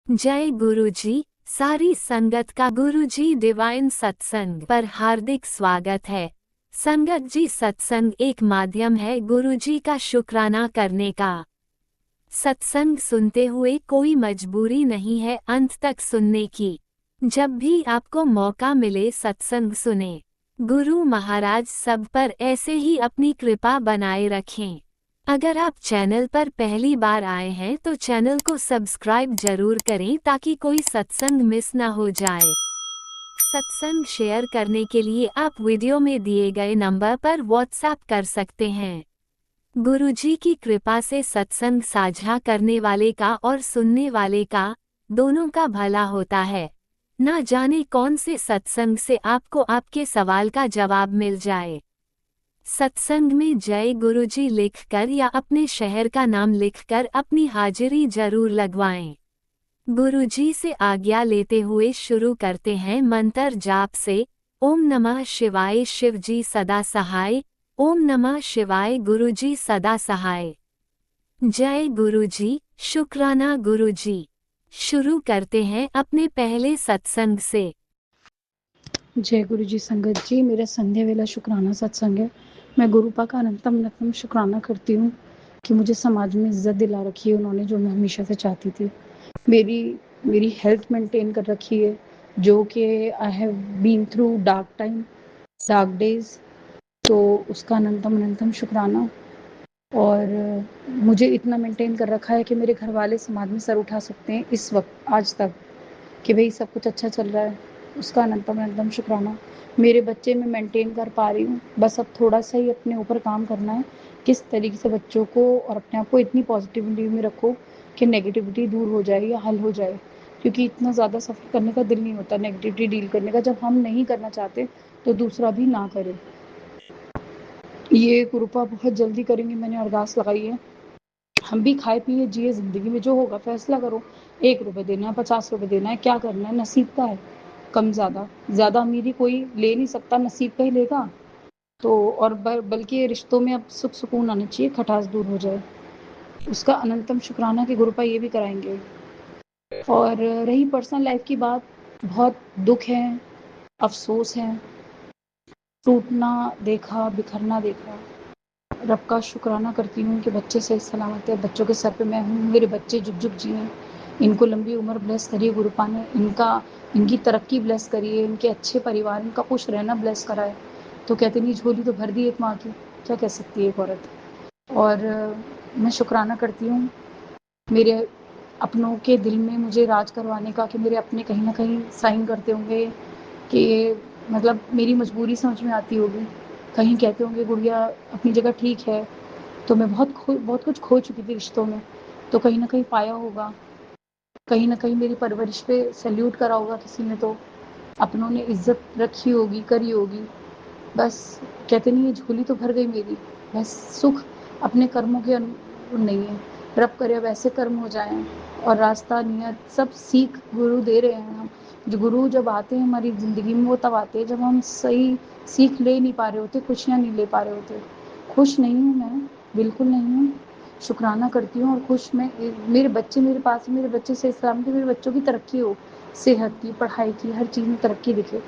जय गुरुजी। सारी संगत का गुरुजी डिवाइन सत्संग पर हार्दिक स्वागत है। संगत जी, सत्संग एक माध्यम है गुरुजी का शुक्राना करने का। सत्संग सुनते हुए कोई मजबूरी नहीं है अंत तक सुनने की। जब भी आपको मौका मिले सत्संग सुने। गुरु महाराज सब पर ऐसे ही अपनी कृपा बनाए रखें। अगर आप चैनल पर पहली बार आए हैं तो चैनल को सब्सक्राइब जरूर करें ताकि कोई सत्संग मिस ना हो जाए। सत्संग शेयर करने के लिए आप वीडियो में दिए गए नंबर पर व्हाट्सएप कर सकते हैं। गुरुजी की कृपा से सत्संग साझा करने वाले का और सुनने वाले का दोनों का भला होता है। ना जाने कौन से सत्संग से आपको आपके सवाल का जवाब मिल जाए। सत्संग में जय गुरुजी लिखकर या अपने शहर का नाम लिखकर अपनी हाजिरी जरूर लगवाएं। गुरुजी से आज्ञा लेते हुए शुरू करते हैं मंत्र जाप से। ओम नमः शिवाय, शिवजी सदा सहाय। ओम नमः शिवाय, गुरुजी सदा सहाय। जय गुरुजी, शुक्राना गुरुजी। शुरू करते हैं अपने पहले सत्संग से। जय गुरु जी संगत जी, मेरा संध्या वेला शुक्राना सत्संग है। मैं गुरुपा का अनंतम शुक्राना करती हूँ कि मुझे समाज में इज्जत दिला रखी है उन्होंने, जो मैं हमेशा से चाहती थी। मेरी मेरी हेल्थ मेंटेन कर रखी है, जो कि I have been through dark time, dark days. तो उसका अनंतम शुक्राना। और मुझे इतना मेंटेन कर रखा है कि मेरे घर वाले समाज में सर उठा सकते हैं इस वक्त, आज तक, कि भाई सब कुछ अच्छा चल रहा है। उसका अनंतम शुक्राना। मेरे बच्चे मैं मेंटेन कर पा रही हूँ, बस अब थोड़ा सा ही अपने ऊपर काम करना है, किस तरीके से बच्चों को और अपने आप को इतनी पॉजिटिविटी में रखो कि नेगेटिविटी दूर हो जाए या हल हो जाए। क्योंकि इतना ज़्यादा सफ़र करने का दिल नहीं होता नेगेटिविटी डील करने का। जब हम नहीं करना चाहते तो दूसरा भी ना करे। ये कृपा बहुत जल्दी करेंगे, मैंने अरदास लगाई है। हम भी खाए पिए जिए ज़िंदगी में, जो होगा फैसला करो। 1 रुपये देना है, 50 रुपये देना है, क्या करना है, नसीब का है। कम ज़्यादा अमीरी कोई ले नहीं सकता, नसीब का ही लेगा। तो और बल्कि रिश्तों में अब सुख सुकून आना चाहिए, खटास दूर हो जाए। उसका अनंतम शुक्राना कि गुरुपा ये भी कराएंगे। और रही पर्सनल लाइफ की बात, बहुत दुख है, अफसोस है, टूटना देखा, बिखरना देखा। रब का शुक्राना करती हूँ कि बच्चे सही सलामत है, बच्चों के सर पे मैं हूँ, मेरे बच्चे जुग जुग जिए, इनको लंबी उम्र ब्लेस करिए गुरुपा ने, इनकी तरक्की ब्लेस करिए, इनके अच्छे परिवार, इनका खुश रहना ब्लेस कराए। तो कहते नहीं, झोली तो भर दी एक माँ की, क्या कह सकती है एक औरत। और मैं शुक्राना करती हूँ मेरे अपनों के दिल में मुझे राज करवाने का, कि मेरे अपने कहीं ना कहीं साइन करते होंगे कि मतलब मेरी मजबूरी समझ में आती होगी। कहीं कहते होंगे गुड़िया अपनी जगह ठीक है। तो मैं बहुत कुछ खो चुकी थी रिश्तों में, तो कहीं ना कहीं पाया होगा। कहीं ना कहीं मेरी परवरिश पे सैल्यूट करा होगा किसी ने, तो अपनों ने इज्जत रखी होगी, करी होगी। बस कहते नहीं, ये झोली तो भर गई मेरी। बस सुख अपने कर्मों के अनुकूल नहीं है। रब करे अब ऐसे कर्म हो जाएं, और रास्ता नियत सब सीख गुरु दे रहे हैं हम। जो गुरु जब आते हैं हमारी ज़िंदगी में, वो तब आते हैं जब हम सही सीख ले नहीं पा रहे होते, खुशियाँ नहीं ले पा रहे होते। खुश नहीं हूँ मैं, बिल्कुल नहीं हूँ। शुक्राना करती हूँ और खुश मैं, मेरे बच्चे मेरे पास, मेरे बच्चे से सलामती, मेरे बच्चों की तरक्की हो, सेहत की, पढ़ाई की, हर चीज़ में तरक्की दिखे,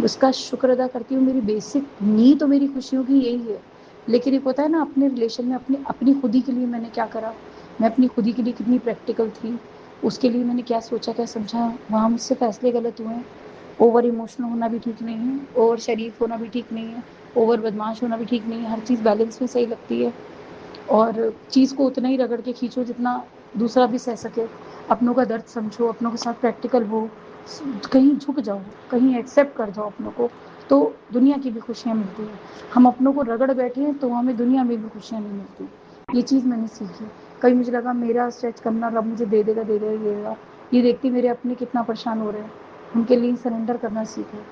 उसका शुक्र अदा करती हूँ। मेरी बेसिक नीड तो मेरी खुशियों की यही है। लेकिन एक होता है ना, अपने रिलेशन में अपनी अपनी खुदी के लिए मैंने क्या करा, मैं अपनी खुदी के लिए कितनी प्रैक्टिकल थी, उसके लिए मैंने क्या सोचा, क्या समझा, वहाँ मुझसे फैसले गलत हुए हैं। ओवर इमोशनल होना भी ठीक नहीं है, ओवर शरीफ होना भी ठीक नहीं है, ओवर बदमाश होना भी ठीक नहीं है। हर चीज़ बैलेंस में सही लगती है। और चीज़ को उतना ही रगड़ के खींचो जितना दूसरा भी सह सके। अपनों का दर्द समझो, अपनों के साथ प्रैक्टिकल हो, कहीं झुक जाओ, कहीं एक्सेप्ट कर जाओ अपनों को, तो दुनिया की भी खुशियाँ मिलती हैं। हम अपनों को रगड़ बैठे हैं तो हमें दुनिया में भी खुशियाँ नहीं मिलती। ये चीज़ मैंने सीखी। कहीं मुझे लगा मेरा स्ट्रेच करना रब मुझे दे देगा, दे देगा, दे देगा। ये देखती मेरे अपने कितना परेशान हो रहे हैं, उनके लिए सरेंडर करना सीखो,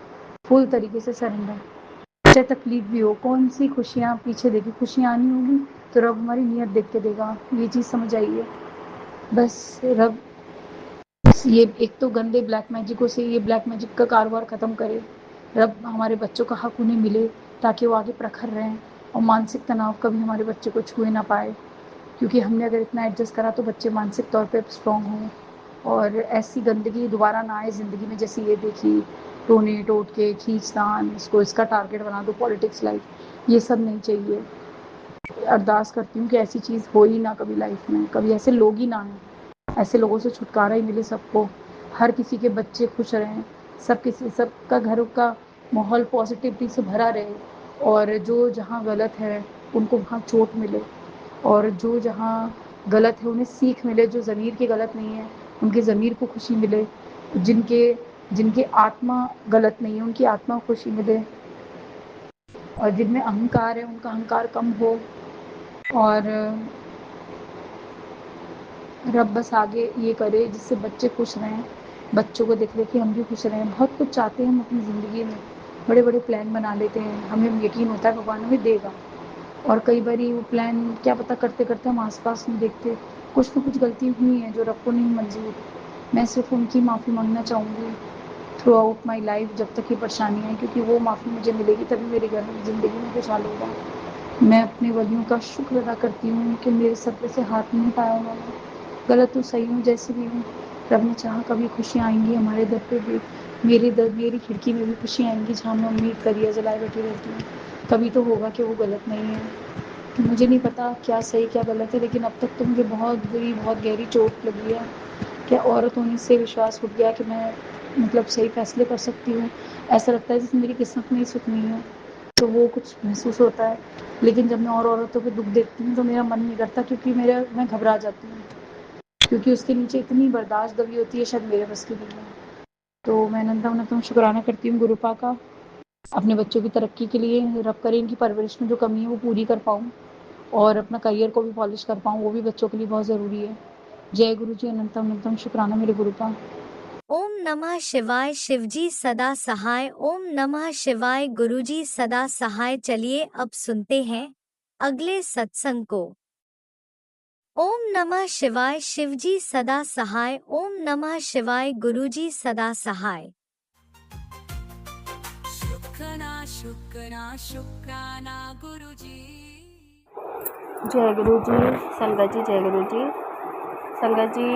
फुल तरीके से सरेंडर। चाहे तकलीफ भी हो, कौन सी खुशियाँ पीछे देखी, खुशियाँ आनी होगी तो रब हमारी नीयत देख के देगा। ये चीज़ समझ आइए। बस रब ये एक तो गंदे ब्लैक मैजिकों से, ये ब्लैक मैजिक का कारोबार ख़त्म करे। रब हमारे बच्चों का हक उन्हें मिले ताकि वो आगे प्रखर रहें, और मानसिक तनाव कभी हमारे बच्चे को छुए ना पाए। क्योंकि हमने अगर इतना एडजस्ट करा तो बच्चे मानसिक तौर पे स्ट्रॉन्ग हों। और ऐसी गंदगी दोबारा ना आए ज़िंदगी में, जैसे ये देखी टोने टोट के खींचतान, इसको इसका टारगेट बना दो, पॉलिटिक्स लाइफ, ये सब नहीं चाहिए। अरदास करती हूँ कि ऐसी चीज़ हो ही ना कभी लाइफ में, कभी ऐसे लोग ही ना आए, ऐसे लोगों से छुटकारा ही मिले सबको, हर किसी के बच्चे खुश रहें, सबका घर का माहौल पॉजिटिविटी से भरा रहे, और जो जहाँ गलत है उनको वहाँ चोट मिले, और जो जहाँ गलत है उन्हें सीख मिले, जो ज़मीर के गलत नहीं है उनके ज़मीर को खुशी मिले, जिनके जिनके आत्मा गलत नहीं है उनकी आत्मा को खुशी मिले, और जिनमें अहंकार है उनका अहंकार कम हो। और रब बस आगे ये करे जिससे बच्चे खुश रहें, बच्चों को देख देख के हम भी खुश रहें। बहुत कुछ चाहते हैं हम अपनी ज़िंदगी में, बड़े बड़े प्लान बना लेते हैं, हमें यकीन होता है भगवान हमें देगा, और कई बारी वो प्लान क्या पता करते करते हम आस पास नहीं देखते, कुछ तो कुछ गलती हुई है जो रब को नहीं मंजूर। मैं सिर्फ उनकी माफ़ी मांगना चाहूँगी थ्रू आउट माई लाइफ, जब तक ये परेशानी है, क्योंकि वो माफ़ी मुझे मिलेगी तभी मेरे घर में ज़िंदगी में खुशहाल होगा। मैं अपने वलियों का शुक्र अदा करती हूँ कि मेरे सर पे से हाथ नहीं उठाया उन्होंने, गलत हूँ सही हूँ जैसे भी हूँ, रब ने चाहा कभी खुशियाँ आएंगी हमारे दर पे भी, मेरी खिड़की में भी खुशियाँ आएंगी जहाँ मैं उम्मीद करिए जलाए बैठी रहती हूँ, कभी तो होगा कि वो गलत नहीं है। मुझे नहीं पता क्या सही क्या गलत है, लेकिन अब तक तो मुझे बहुत बुरी बहुत गहरी चोट लगी है कि औरत होने से विश्वास उठ गया कि मैं मतलब सही फैसले कर सकती हूँ। ऐसा लगता है जैसे मेरी किस्मत में ही सुख नहीं है, तो वो कुछ महसूस होता है। लेकिन जब मैं और औरतों पे दुख देखती हूँ तो मेरा मन नहीं करता, क्योंकि मैं घबरा जाती हूँ, क्योंकि उसके नीचे इतनी बर्दाश्त दबी होती है, शायद मेरे बस की नहीं है। तो मैं नंदा नतम शुक्राना करती हूँ गुरुपा का, अपने बच्चों की तरक्की के लिए। रब करे इनकी परवरिश में जो कमी है वो पूरी कर पाऊँ, और अपना करियर को भी पॉलिश कर पाऊँ, वो भी बच्चों के लिए बहुत ज़रूरी है। जय गुरु जी, अनंतम अनंतम शुक्राना मेरे गुरुपा। ओम नमः शिवाय। शिवजी सदा सहाय। ओम नमः शिवाय। गुरुजी सदा सहाय। चलिए अब सुनते हैं अगले सत्संग को। ओम नमः शिवाय। शिवजी सदा सहाय। ओम नमः शिवाय। गुरुजी सदा सहाय। शुक्राना गुरुजी। जय गुरु जी। संगत जी, जय गुरु जी। संगत जी,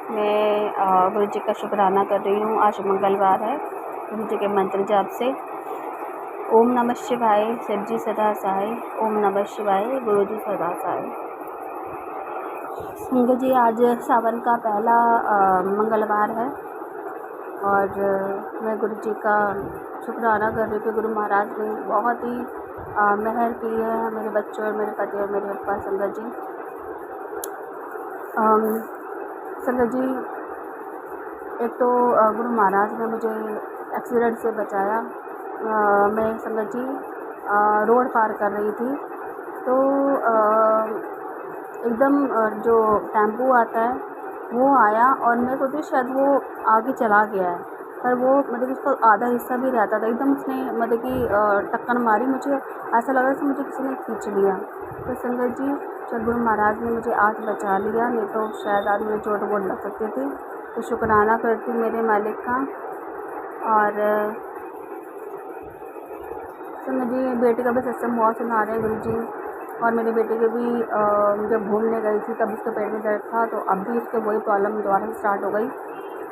मैं गुरु जी का शुक्राना कर रही हूँ। आज मंगलवार है। गुरु जी के मंत्र जाप से ओम नमः शिवाय, शिव जी सदा सहाय। ओम नमः शिवाय, गुरु जी सदा सहाय। संगत जी, आज सावन का पहला मंगलवार है, और मैं गुरु जी का शुक्राना कर रही हूँ कि गुरु महाराज ने बहुत ही मेहर की है मेरे बच्चों और मेरे पति और मेरे ऊपर। संगत जी, संगत जी, एक तो गुरु महाराज ने मुझे एक्सीडेंट से बचाया। मैं संगत जी रोड पार कर रही थी, तो एकदम जो टेम्पो आता है वो आया, और मैं सोची शायद वो आगे चला गया है, पर वो मतलब उसका आधा हिस्सा भी रहता था। एकदम उसने मतलब कि टक्कर मारी, मुझे ऐसा लग रहा था मुझे किसी ने खींच लिया। तो संगत जी, शायद गुरु महाराज ने मुझे आज बचा लिया, नहीं तो शायद आज मुझे चोट वोट लग सकती थी। तो शुक्राना करती हूँ मेरे मालिक का। और संगत जी, बेटे का भी सत्संग बहुत सुना रहे हैं गुरु जी। और मेरी बेटी के भी जब घूमने गई थी तब उसके पेट में दर्द था, तो अब भी उसके वही प्रॉब्लम दोबारा से स्टार्ट हो गई।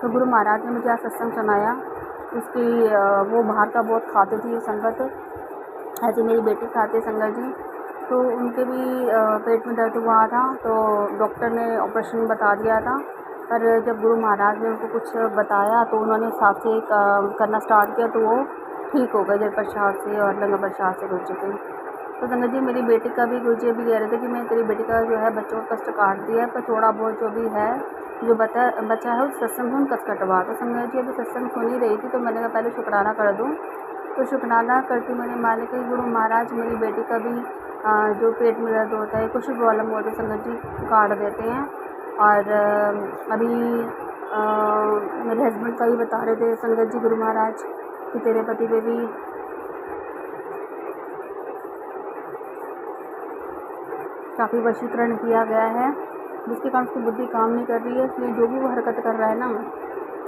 तो गुरु महाराज ने मुझे आज सत्संग सुनाया। उसकी वो बाहर का बहुत खाती थी संगत, ऐसे मेरी बेटी खाती संगत जी। तो उनके भी पेट में दर्द हुआ था, तो डॉक्टर ने ऑपरेशन बता दिया था। पर जब गुरु महाराज ने उनको कुछ बताया तो उन्होंने सांस से करना स्टार्ट किया, तो वो ठीक हो गए जल प्रसाद से और लंगर प्रसाद से गुरु जी के। तो संगत जी, मेरी बेटी का भी गुरु जी अभी कह रहे थे कि मैं तेरी बेटी का जो है बच्चों का कष्ट काट दिया, पर थोड़ा बहुत जो भी है जो बचा है उस सत्संग में कष्ट कटवा। तो संगत जी, अभी सत्संग सुन ही रही थी, तो मैंने कहा पहले शुक्राना कर दूँ। तो शुक्राना करती मेरे मालिक के गुरु महाराज मेरी बेटी का भी जो पेट में दर्द होता है, कुछ भी प्रॉब्लम होती है संगत जी, काट देते हैं। और अभी मेरे हस्बैंड का भी बता रहे थे संगत जी गुरु महाराज कि तेरे पति पे भी काफ़ी वशीकरण किया गया है, जिसके कारण उसकी बुद्धि काम नहीं कर रही है, इसलिए जो भी वो हरकत कर रहा है ना,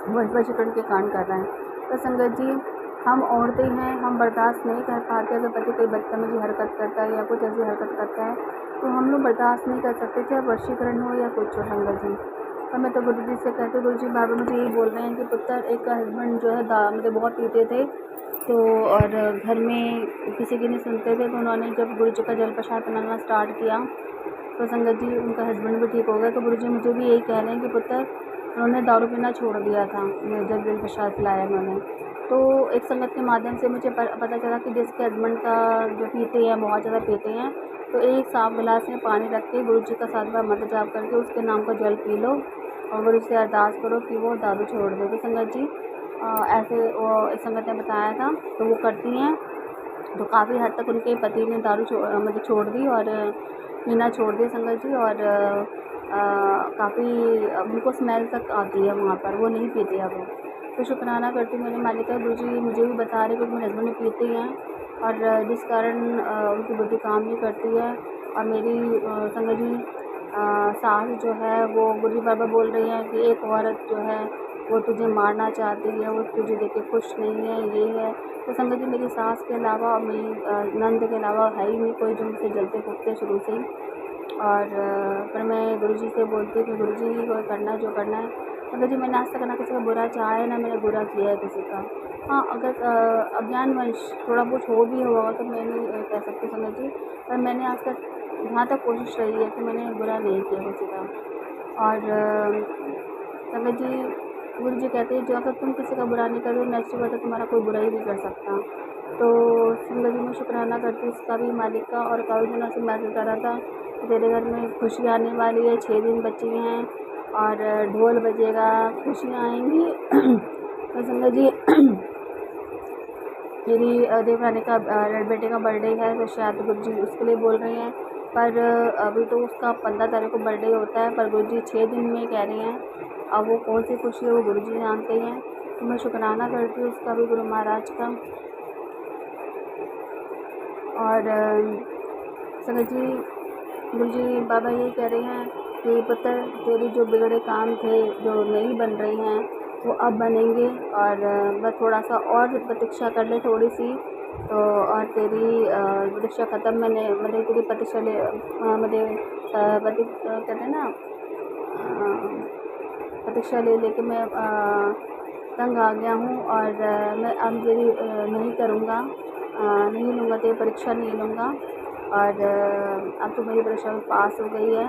वो वशीकरण के कारण कर रहा है। तो संगत जी, हम औरतें हैं, हम बर्दाश्त नहीं कर पाते अगर पति कोई बदतमीजी हरकत करता है या कुछ ऐसी हरकत करता है, तो हम लोग बर्दाश्त नहीं कर सकते, चाहे वशीकरण हो या कुछ हो संगत जी। और मैं तो गुरुजी से कहती हूँ, गुरुजी बार बार मुझे यही बोल रहे हैं कि पुत्र, एक हस्बैंड जो है मतलब बहुत पीते थे, तो और घर में किसी की नहीं सुनते थे, तो उन्होंने जब गुरुजी का जल प्रसाद बनाना स्टार्ट किया तो संगत जी उनका हस्बैंड भी ठीक हो गया। तो गुरुजी मुझे भी यही कह रहे हैं कि पुत्र, उन्होंने दारू पीना छोड़ दिया था जब जल प्रसाद पिलाया उन्होंने। तो एक संगत के माध्यम से मुझे पता चला कि जिसके हस्बैंड का जो पीते हैं, बहुत ज़्यादा पीते हैं, तो एक साफ गिलास में पानी रख के गुरुजी का 7 बार मंत्र जाप करके उसके नाम का जल पी लो और गुरु से अरदास करो कि वो दारू छोड़ दे। तो संगत जी ऐसे वो इस संगत ने बताया था, तो वो करती हैं। तो काफ़ी हद तक उनके पति ने दारू मतलब छोड़ दी और पीना छोड़ दिया संगत जी। और काफ़ी उनको स्मेल तक आती है वहाँ पर, वो नहीं पीते अब। तो शुक्राना करती हूँ मेरे मालिक का। गुरुजी मुझे भी बता रहे क्योंकि मेरे हस्बैंड भी पीते ही हैं और जिस कारण उनकी बुद्धि काम नहीं करती है। और मेरी संगत जी सास जो है वो गुरुजी बार बार बोल रही है कि एक औरत जो है वो तुझे मारना चाहती है, वो तुझे देख के खुश नहीं है, ये है। तो संगत जी मेरी सास के अलावा और मेरी नंद के अलावा है ही नहीं कोई जो मुझसे जलते फूकते शुरू से ही। और पर मैं गुरुजी से बोलती हूँ कि गुरुजी कोई करना है जो करना है। संगत जी मैंने आज तक ना किसी का बुरा चाहा है, ना मैंने बुरा किया है किसी का। हाँ, अगर अज्ञानवश थोड़ा बहुत हो भी होगा तो मैं नहीं कह सकती संगत जी, पर मैंने आज तक जहाँ तक कोशिश रही है कि मैंने बुरा नहीं किया किसी का। और संगत जी गुरुजी कहते हैं जो अगर तुम किसी का बुरा नहीं करो, नेक्स्ट बात है तुम्हारा कोई बुरा ही नहीं कर सकता। तो संगत जी मैं शुक्राना करती हूँ उसका भी, मालिक का। और काफ़ी दिनों से मैसेज कर रहा था कि तेरे घर में खुशी आने वाली है, 6 दिन बची हैं और ढोल बजेगा, खुशियाँ आएंगी। तो संगत जी मेरी देवरानी का बेटे का बर्थडे है, तो शायद गुरुजी उसके लिए बोल रही हैं। पर अभी तो उसका 15 तारीख को बर्थडे होता है, पर गुरुजी 6 दिन में कह रही हैं। अब वो कौन सी खुशी है वो गुरुजी जानते ही हैं। तो मैं शुक्राना करती हूँ उसका भी, गुरु महाराज का। और संगत जी गुरुजी बाबा ये कह रहे हैं कि पुत्र, तेरी जो बिगड़े काम थे जो नहीं बन रही हैं वो अब बनेंगे, और बस थोड़ा सा और प्रतीक्षा कर ले थोड़ी सी, तो और तेरी प्रतीक्षा ख़त्म मैंने मतलब तेरी प्रतीक्षा ले मतलब कहते हैं ना, प्रतीक्षा ले लेके मैं तंग आ गया हूँ। और मैं अब तेरी नहीं करूँगा, नहीं लूँगा, तेरी परीक्षा नहीं लूँगा। और अब तो मेरी परीक्षा में पास हो गई है।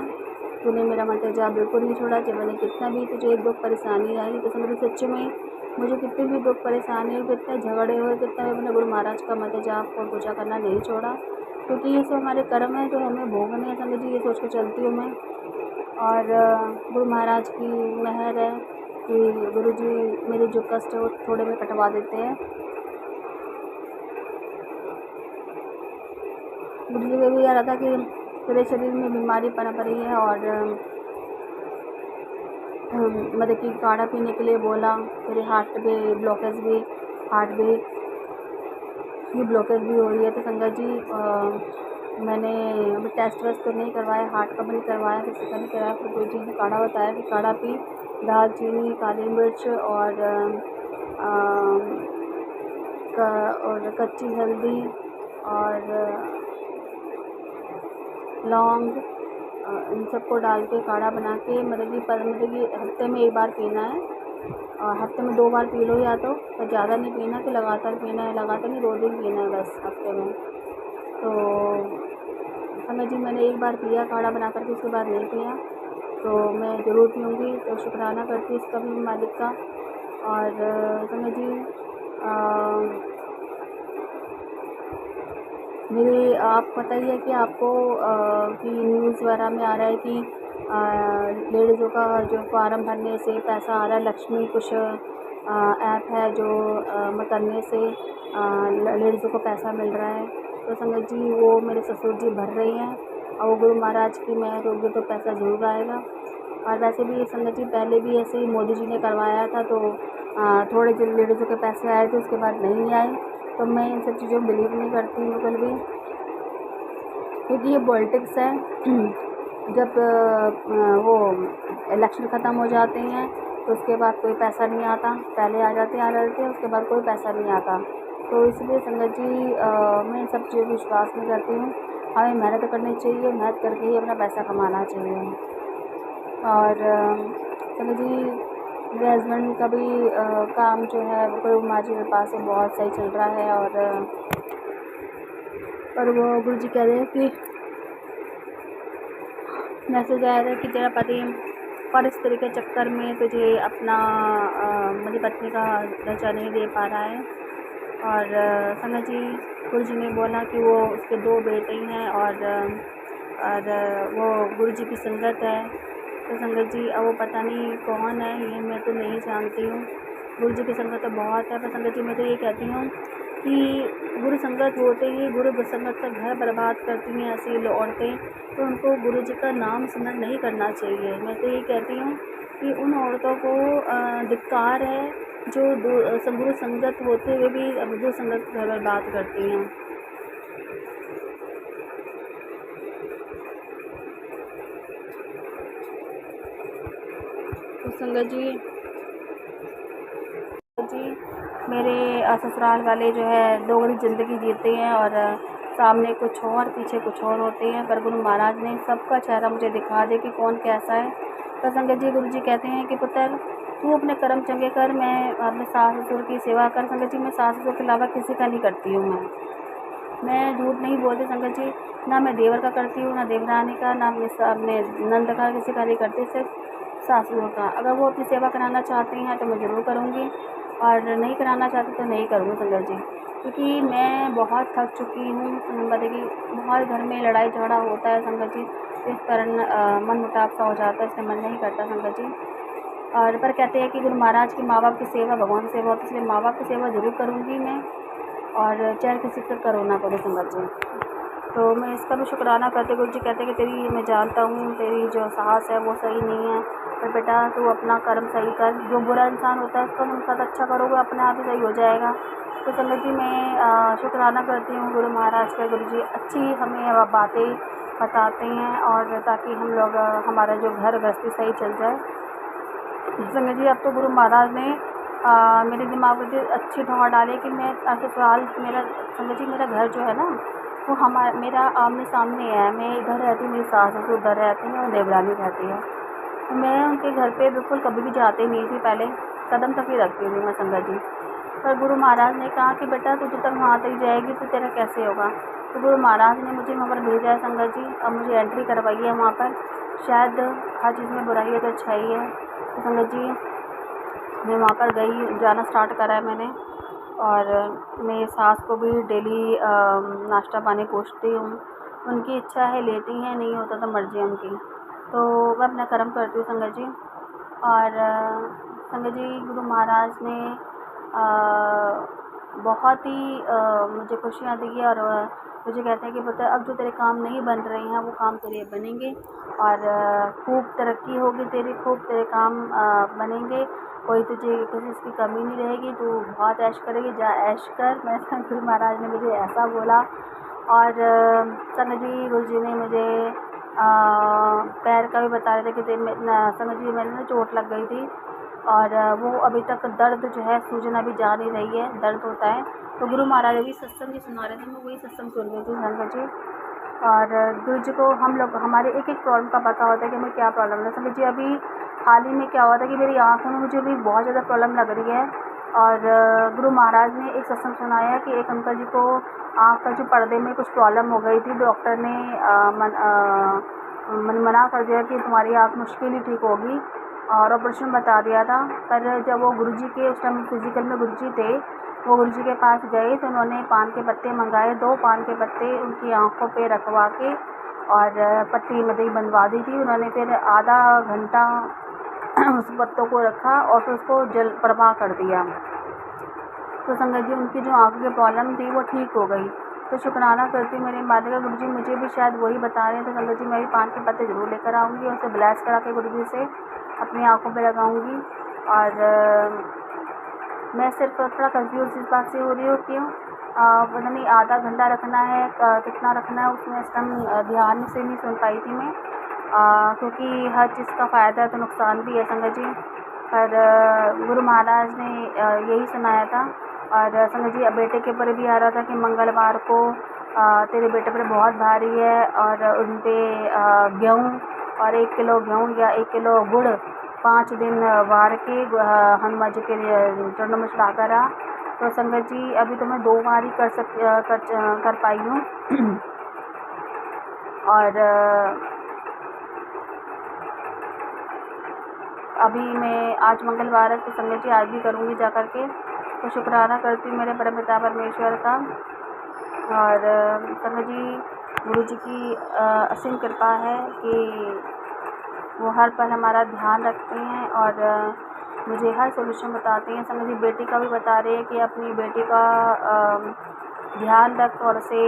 तूने मेरा मंत्र जाप बिल्कुल नहीं छोड़ा, जब मैंने कितना भी तुझे दुख परेशानी आई, तो समझ सच्चे में मुझे कितनी भी दुख परेशानी हुई, कितने झगड़े हुए, कितना भी मैंने गुरु महाराज का मंत्र जाप और पूजा करना नहीं छोड़ा, क्योंकि ये सब हमारे कर्म है जो हमें भोगने हैं। समझ ये सोच के चलती हूँ मैं। और गुरु महाराज की मेहर है कि गुरुजी मेरे जो कष्ट है वो थोड़े में कटवा देते हैं। गुरुजी को भी कह रहा था कि तेरे शरीर में बीमारी पनप रही है, और मतलब कि काढ़ा पीने के लिए बोला। तेरे हार्ट पे ब्लॉकेज भी, हार्ट पे की ब्लॉकेज भी हो रही है। तो संगत जी मैंने अभी टेस्ट वेस्ट तो नहीं करवाया, हार्ट का भी नहीं करवाया, किसी का नहीं कराया। फिर कोई चीज़ काढ़ा बताया कि काढ़ा पी, दालचीनी, काली मिर्च और कच्ची हल्दी और लौंग, इन सबको डाल के काढ़ा बना के मतलब कि हफ्ते में 1 बार पीना है। और हफ्ते में 2 बार पी लो या तो, पर ज़्यादा नहीं पीना कि लगातार पीना है, लगातार नहीं, 2 दिन पीना है बस हफ्ते में। तो समझ जी मैंने 1 बार पिया काढ़ा बना करके, उसके बाद नहीं पिया, तो मैं ज़रूर पीऊँगी। तो शुक्राना करती हूँ इसका भी मालिक का। और समझ जी मेरी आप पता ही है कि आपको कि न्यूज़ वगैरह में आ रहा है कि लेडीज़ों का जो फार्म भरने से पैसा आ रहा है, लक्ष्मी कुछ ऐप है जो करने से लेडीज़ों को पैसा मिल रहा है। तो संगत जी वो मेरे ससुर जी भर रही हैं, और वो गुरु महाराज की मेहर होगी तो पैसा ज़रूर आएगा। और वैसे भी संगत जी पहले भी ऐसे ही मोदी जी ने करवाया था, तो थोड़े जो लेडीज़ों के पैसे आए थे उसके बाद नहीं आए। तो मैं इन सब चीज़ों में बिलीव नहीं करती बिल्कुल भी, क्योंकि ये पॉलिटिक्स है। जब वो इलेक्शन ख़त्म हो जाते हैं तो उसके बाद कोई पैसा नहीं आता, पहले आ जाते हैं, उसके बाद कोई पैसा नहीं आता। तो इसलिए संगत जी मैं इन सब चीज़ों पर विश्वास नहीं करती हूँ। हमें मेहनत करनी चाहिए, मेहनत करके ही अपना पैसा कमाना चाहिए। और संगत जी मेरे हस्बैंड का भी काम जो है वो गुरु माँ जी के पास से बहुत सही चल रहा है। और वो गुरु जी कह रहे हैं कि मैसेज आया था कि तेरा पति पर स्त्री के चक्कर में तुझे अपना मेरी पत्नी का दर्जा नहीं दे पा रहा है। और संगत जी गुरु जी ने बोला कि वो उसके 2 बेटे हैं और वो गुरु जी की संगत है। तो संगत जी अब वो पता नहीं कौन है, ये मैं तो नहीं जानती हूँ। गुरु जी की संगत तो बहुत है, पर संगत जी मैं तो ये कहती हूँ कि गुरु संगत होते ही गुरु संगत का घर बर्बाद करती हैं ऐसी औरतें, तो उनको गुरु जी का नाम स्मरण नहीं करना चाहिए। मैं तो ये कहती हूँ कि उन औरतों को धिक्कार है जो गुरु संगत होते हुए भी गुरु संगत घर बर्बाद करती हैं। तो संगत जी मेरे ससुराल वाले जो है दोगली ज़िंदगी जीते हैं और सामने कुछ और पीछे कुछ और होते हैं, पर गुरु महाराज ने सबका चेहरा मुझे दिखा दे कि कौन कैसा है। तो संगत जी गुरु जी कहते हैं कि पुत्र तू अपने कर्म चंगे कर, मैं अपने सास ससुर की सेवा कर। संगत जी मैं सास ससुर के अलावा किसी का नहीं करती हूँ। मैं झूठ नहीं बोलती संगत जी, ना मैं देवर का करती हूँ, ना देवरानी का, ना अपने नंद का, किसी का नहीं करती, सिर्फ सास ससुर का। अगर वो अपनी सेवा कराना चाहती हैं तो मैं ज़रूर करूँगी, और नहीं कराना चाहती तो नहीं करूँगी संगत जी, क्योंकि मैं बहुत थक चुकी हूँ। मतलब बहुत घर में लड़ाई झगड़ा होता है संगत जी, इस कारण मन मुटाव सा हो जाता है, इसलिए मन नहीं करता संगत जी। और पर कहते हैं कि गुरु महाराज की माँ बाप की सेवा भगवान की सेवा होती है, इसलिए माँ बाप की सेवा ज़रूर करूँगी मैं, और चाहे किसी का करो ना करो संगत जी। तो मैं इसका भी शुक्राना करते, गुरु जी कहते हैं कि तेरी मैं जानता हूँ तेरी जो साहस है वो सही नहीं है, पर बेटा तू अपना कर्म सही कर। जो बुरा इंसान होता है उसका तुम साथ अच्छा करोगे अपने आप ही सही हो जाएगा। तो संगत जी मैं शुक्राना करती हूँ गुरु महाराज का। गुरु जी अच्छी हमें बातें बताते हैं, और ताकि हम लोग हमारा जो घर गृहस्थी सही चल जाए। संगत जी अब तो गुरु महाराज ने मेरे दिमाग में अच्छी ढोंगा डाली कि मैं ससुराल मेरा संगत जी मेरा घर जो है ना वो मेरा आमने सामने है। मैं इधर रहती हूँ, मेरी सास ससुर उधर रहती हैं और देवरानी रहती है। तो मैं उनके घर पे बिल्कुल कभी भी जाती नहीं थी, पहले कदम तक ही रखती थी मैं संगत जी। पर गुरु महाराज ने कहा कि बेटा तू जब तक वहाँ तक जाएगी तो तेरा कैसे होगा। तो गुरु महाराज ने मुझे वहाँ पर भेजा है संगत जी, अब मुझे एंट्री करवाई है वहाँ पर। शायद हर चीज़ में बुराई है तो अच्छाई है। तो संगत जी मैं वहाँ पर गई, जाना स्टार्ट करा है मैंने, और मेरी सास को भी डेली नाश्ता पानी पूछती हूँ। उनकी इच्छा है लेती हैं, नहीं होता तो मर्जी है उनकी। तो मैं अपना कर्म करती हूँ संगत जी। और संगत जी गुरु महाराज ने बहुत ही मुझे खुशियाँ दी है, और मुझे कहते हैं कि पुत्र अब जो तेरे काम नहीं बन रहे हैं वो काम तेरे बनेंगे, और खूब तरक्की होगी तेरी, खूब तेरे काम बनेंगे, कोई तुझे किसी चीज़ की कमी नहीं रहेगी, तू बहुत ऐश करेगी, जा ऐश कर। मैं गुरु महाराज ने मुझे ऐसा बोला। और संगत जी गुरु जी ने मुझे पैर का भी बता रहे थे कि संगत जी मैंने ना चोट लग गई थी, और वो अभी तक दर्द जो है सूजन अभी जा नहीं रही है, दर्द होता है। तो गुरु महाराज अभी सत्संग जी सुना रहे थे, मैं वही सत्संग सुन रही थी संगत जी। और गुरु जी को हम लोग हमारे एक एक प्रॉब्लम का पता होता है कि हमें क्या प्रॉब्लम है। संगत जी अभी हाल ही में क्या हुआ था कि मेरी आँखों में मुझे भी बहुत ज़्यादा प्रॉब्लम लग रही है, और गुरु महाराज ने एक सत्संग सुनाया है कि एक अंकल जी को आँख का जो पर्दे में कुछ प्रॉब्लम हो गई थी, डॉक्टर ने मना कर दिया कि तुम्हारी आँख मुश्किल ही ठीक होगी, और ऑपरेशन बता दिया था। पर जब वो गुरु जी के उस टाइम फिज़िकल में गुरु जी थे, वो गुरु जी के पास गए तो उन्होंने पान के पत्ते मंगाए, 2 पान के पत्ते उनकी आँखों पे रखवा के और पट्टी मतलब बंधवा दी थी उन्होंने। फिर आधा घंटा उस पत्तों को रखा और फिर उसको जल प्रवाह कर दिया। तो संगत जी उनकी जो आँखों की प्रॉब्लम थी वो ठीक हो गई। तो शुक्राना करती हूँ मेरे माता का। गुरु जी मुझे भी शायद वही बता रहे हैं, तो संगत जी मैं भी पान के पत्ते ज़रूर लेकर आऊँगी और उसे ब्लेस करा के गुरु जी से अपनी आँखों पे लगाऊँगी। और मैं सिर्फ थोड़ा कंफ्यूज इस बात से हो रही हूँ क्यों पता नहीं आधा घंटा रखना है, कितना रखना है उसमें इस टाइम ध्यान से नहीं सुन पाई थी मैं, क्योंकि हर चीज़ का फ़ायदा है तो नुकसान भी है संगत जी। पर गुरु महाराज ने यही सुनाया था। और संगत जी बेटे के ऊपर भी आ रहा था कि मंगलवार को तेरे बेटे पर बहुत भारी है और उन पर गेहूँ और 1 किलो गेहूँ या 1 किलो गुड़ 5 दिन वार के हनुमान जी के चरणों में चढ़ाकर आ। तो संगत जी अभी तो मैं 2 बार ही कर पाई हूँ और अभी मैं आज मंगलवार है तो संगत जी आज भी करूँगी जा कर के। तो शुक्राना करती हूँ मेरे परमपिता परमेश्वर का। और संगत जी गुरु जी की असीम कृपा है कि वो हर पल हमारा ध्यान रखते हैं और मुझे हर सोल्यूशन बताते हैं। संगत जी बेटी का भी बता रहे हैं कि अपनी बेटी का ध्यान रख और उसे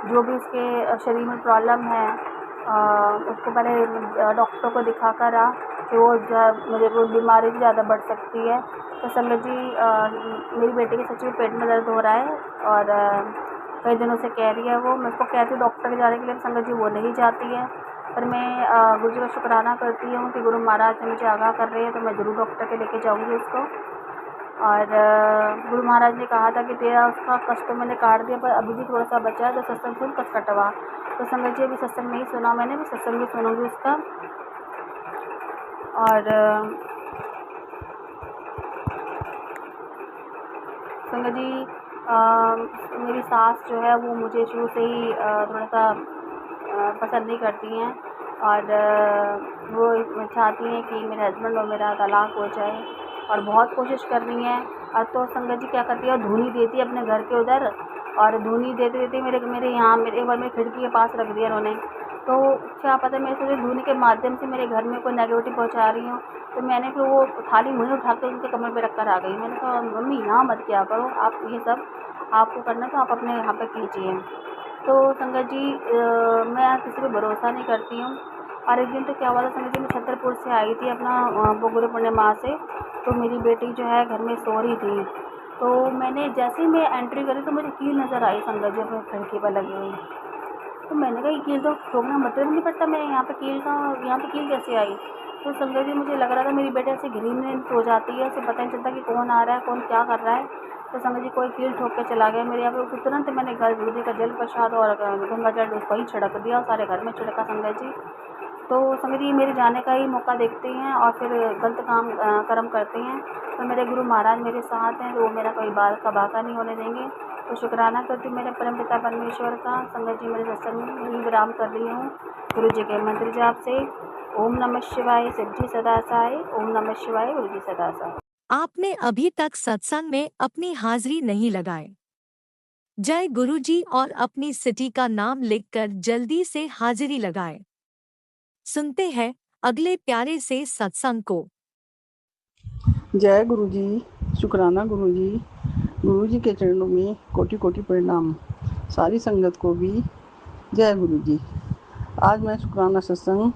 जो भी उसके शरीर में प्रॉब्लम है उसको पहले डॉक्टर को दिखा कर आ कि वो बीमारी भी ज़्यादा बढ़ सकती है। तो संगत जी मेरी बेटी के सच में पेट में दर्द हो रहा है और कई दिनों से कह रही है वो। मैं उसको कहती हूँ डॉक्टर के जाने के लिए, संगत जी वो नहीं जाती है। पर मैं गुरु जी का शुक्राना करती हूँ कि गुरु महाराज ने मुझे आगाह कर रहे हैं, तो मैं ज़रूर डॉक्टर के लेके जाऊँगी उसको। और गुरु महाराज ने कहा था कि तेरा उसका कष्ट तो मैंने काट दिया, पर अभी भी थोड़ा सा बचा है, तो सत्संग सुन कष्ट कटवा। तो संगत जी अभी सत्संग नहीं सुना मैंने, भी सत्संग भी सुनूंगी उसका। और संगत जी मेरी सास जो है वो मुझे शुरू से ही थोड़ा सा पसंद नहीं करती हैं और वो चाहती हैं कि मेरे हस्बैंड और मेरा तलाक हो जाए और बहुत कोशिश कर रही हैं। और तो संगत जी क्या करती है, धूनी देती है अपने घर के उधर, और धूनी देते देते मेरे यहाँ एक बार मेरी खिड़की के पास रख दिया उन्होंने। तो क्या पता मैं सोची धूनी के माध्यम से मेरे घर में कोई नेगेटिविटी पहुँचा रही हूँ। तो मैंने फिर वो थाली मुँह उठा के उनके कमरे पे रख कर आ गई। मैंने कहा मम्मी यहाँ मत किया करो, आप ये सब आपको करना तो आप अपने यहाँ पे कीजिए। तो संगत जी मैं किसी पे भरोसा नहीं करती हूँ। और एक दिन तो क्या हुआ था संगत जी, मैं छतरपुर से आई थी अपना गुरु पूर्णिमा से। तो मेरी बेटी जो है घर में सो रही थी, तो मैंने जैसे ही मैं एंट्री करी तो मुझे कील नज़र आई संगत जी अपनी खिड़की पर लगी हुई। तो मैंने कहा ये कील तो ठोकना मतलब नहीं पड़ता, मैं यहाँ पे कील कैसे आई। तो संगत जी मुझे लग रहा था मेरी बेटी ऐसे घिरी में सो जाती है, उसे पता नहीं चलता कि कौन आ रहा है कौन क्या कर रहा है। तो संगत जी कोई कील ठोक के चला गया मेरे यहाँ पे। तो तुरंत मैंने गुरु जी का जल प्रसाद और गंगा जल वही छिड़क दिया और सारे घर में छिड़का संगत जी। तो संगत जी मेरे जाने का ही मौका देखते हैं और फिर गलत कर्म करते हैं। तो मेरे गुरु महाराज मेरे साथ हैं, तो वो मेरा कोई बाल का बाका नहीं होने देंगे। तो शुक्राना करती हूँ मेरे परमपिता परमेश्वर का। संगत जी मेरे सत्संग में विराम कर रही हूँ गुरु जी के मंत्र जाप से। ओम नमः शिवाय, सिद्धि सदा साई। ओम नमः शिवाय, गुरु जी सदा साई। आपने अभी तक सत्संग में अपनी हाजिरी नहीं लगाए। जय गुरु जी और अपनी सिटी का नाम लिखकर जल्दी से हाजिरी लगाएं। सुनते हैं अगले प्यारे से सत्संग को। जय गुरु जी, शुक्राना गुरु जी के चरणों में कोटि कोटि प्रणाम। सारी संगत को भी जय गुरु जी। आज मैं शुक्राना सत्संग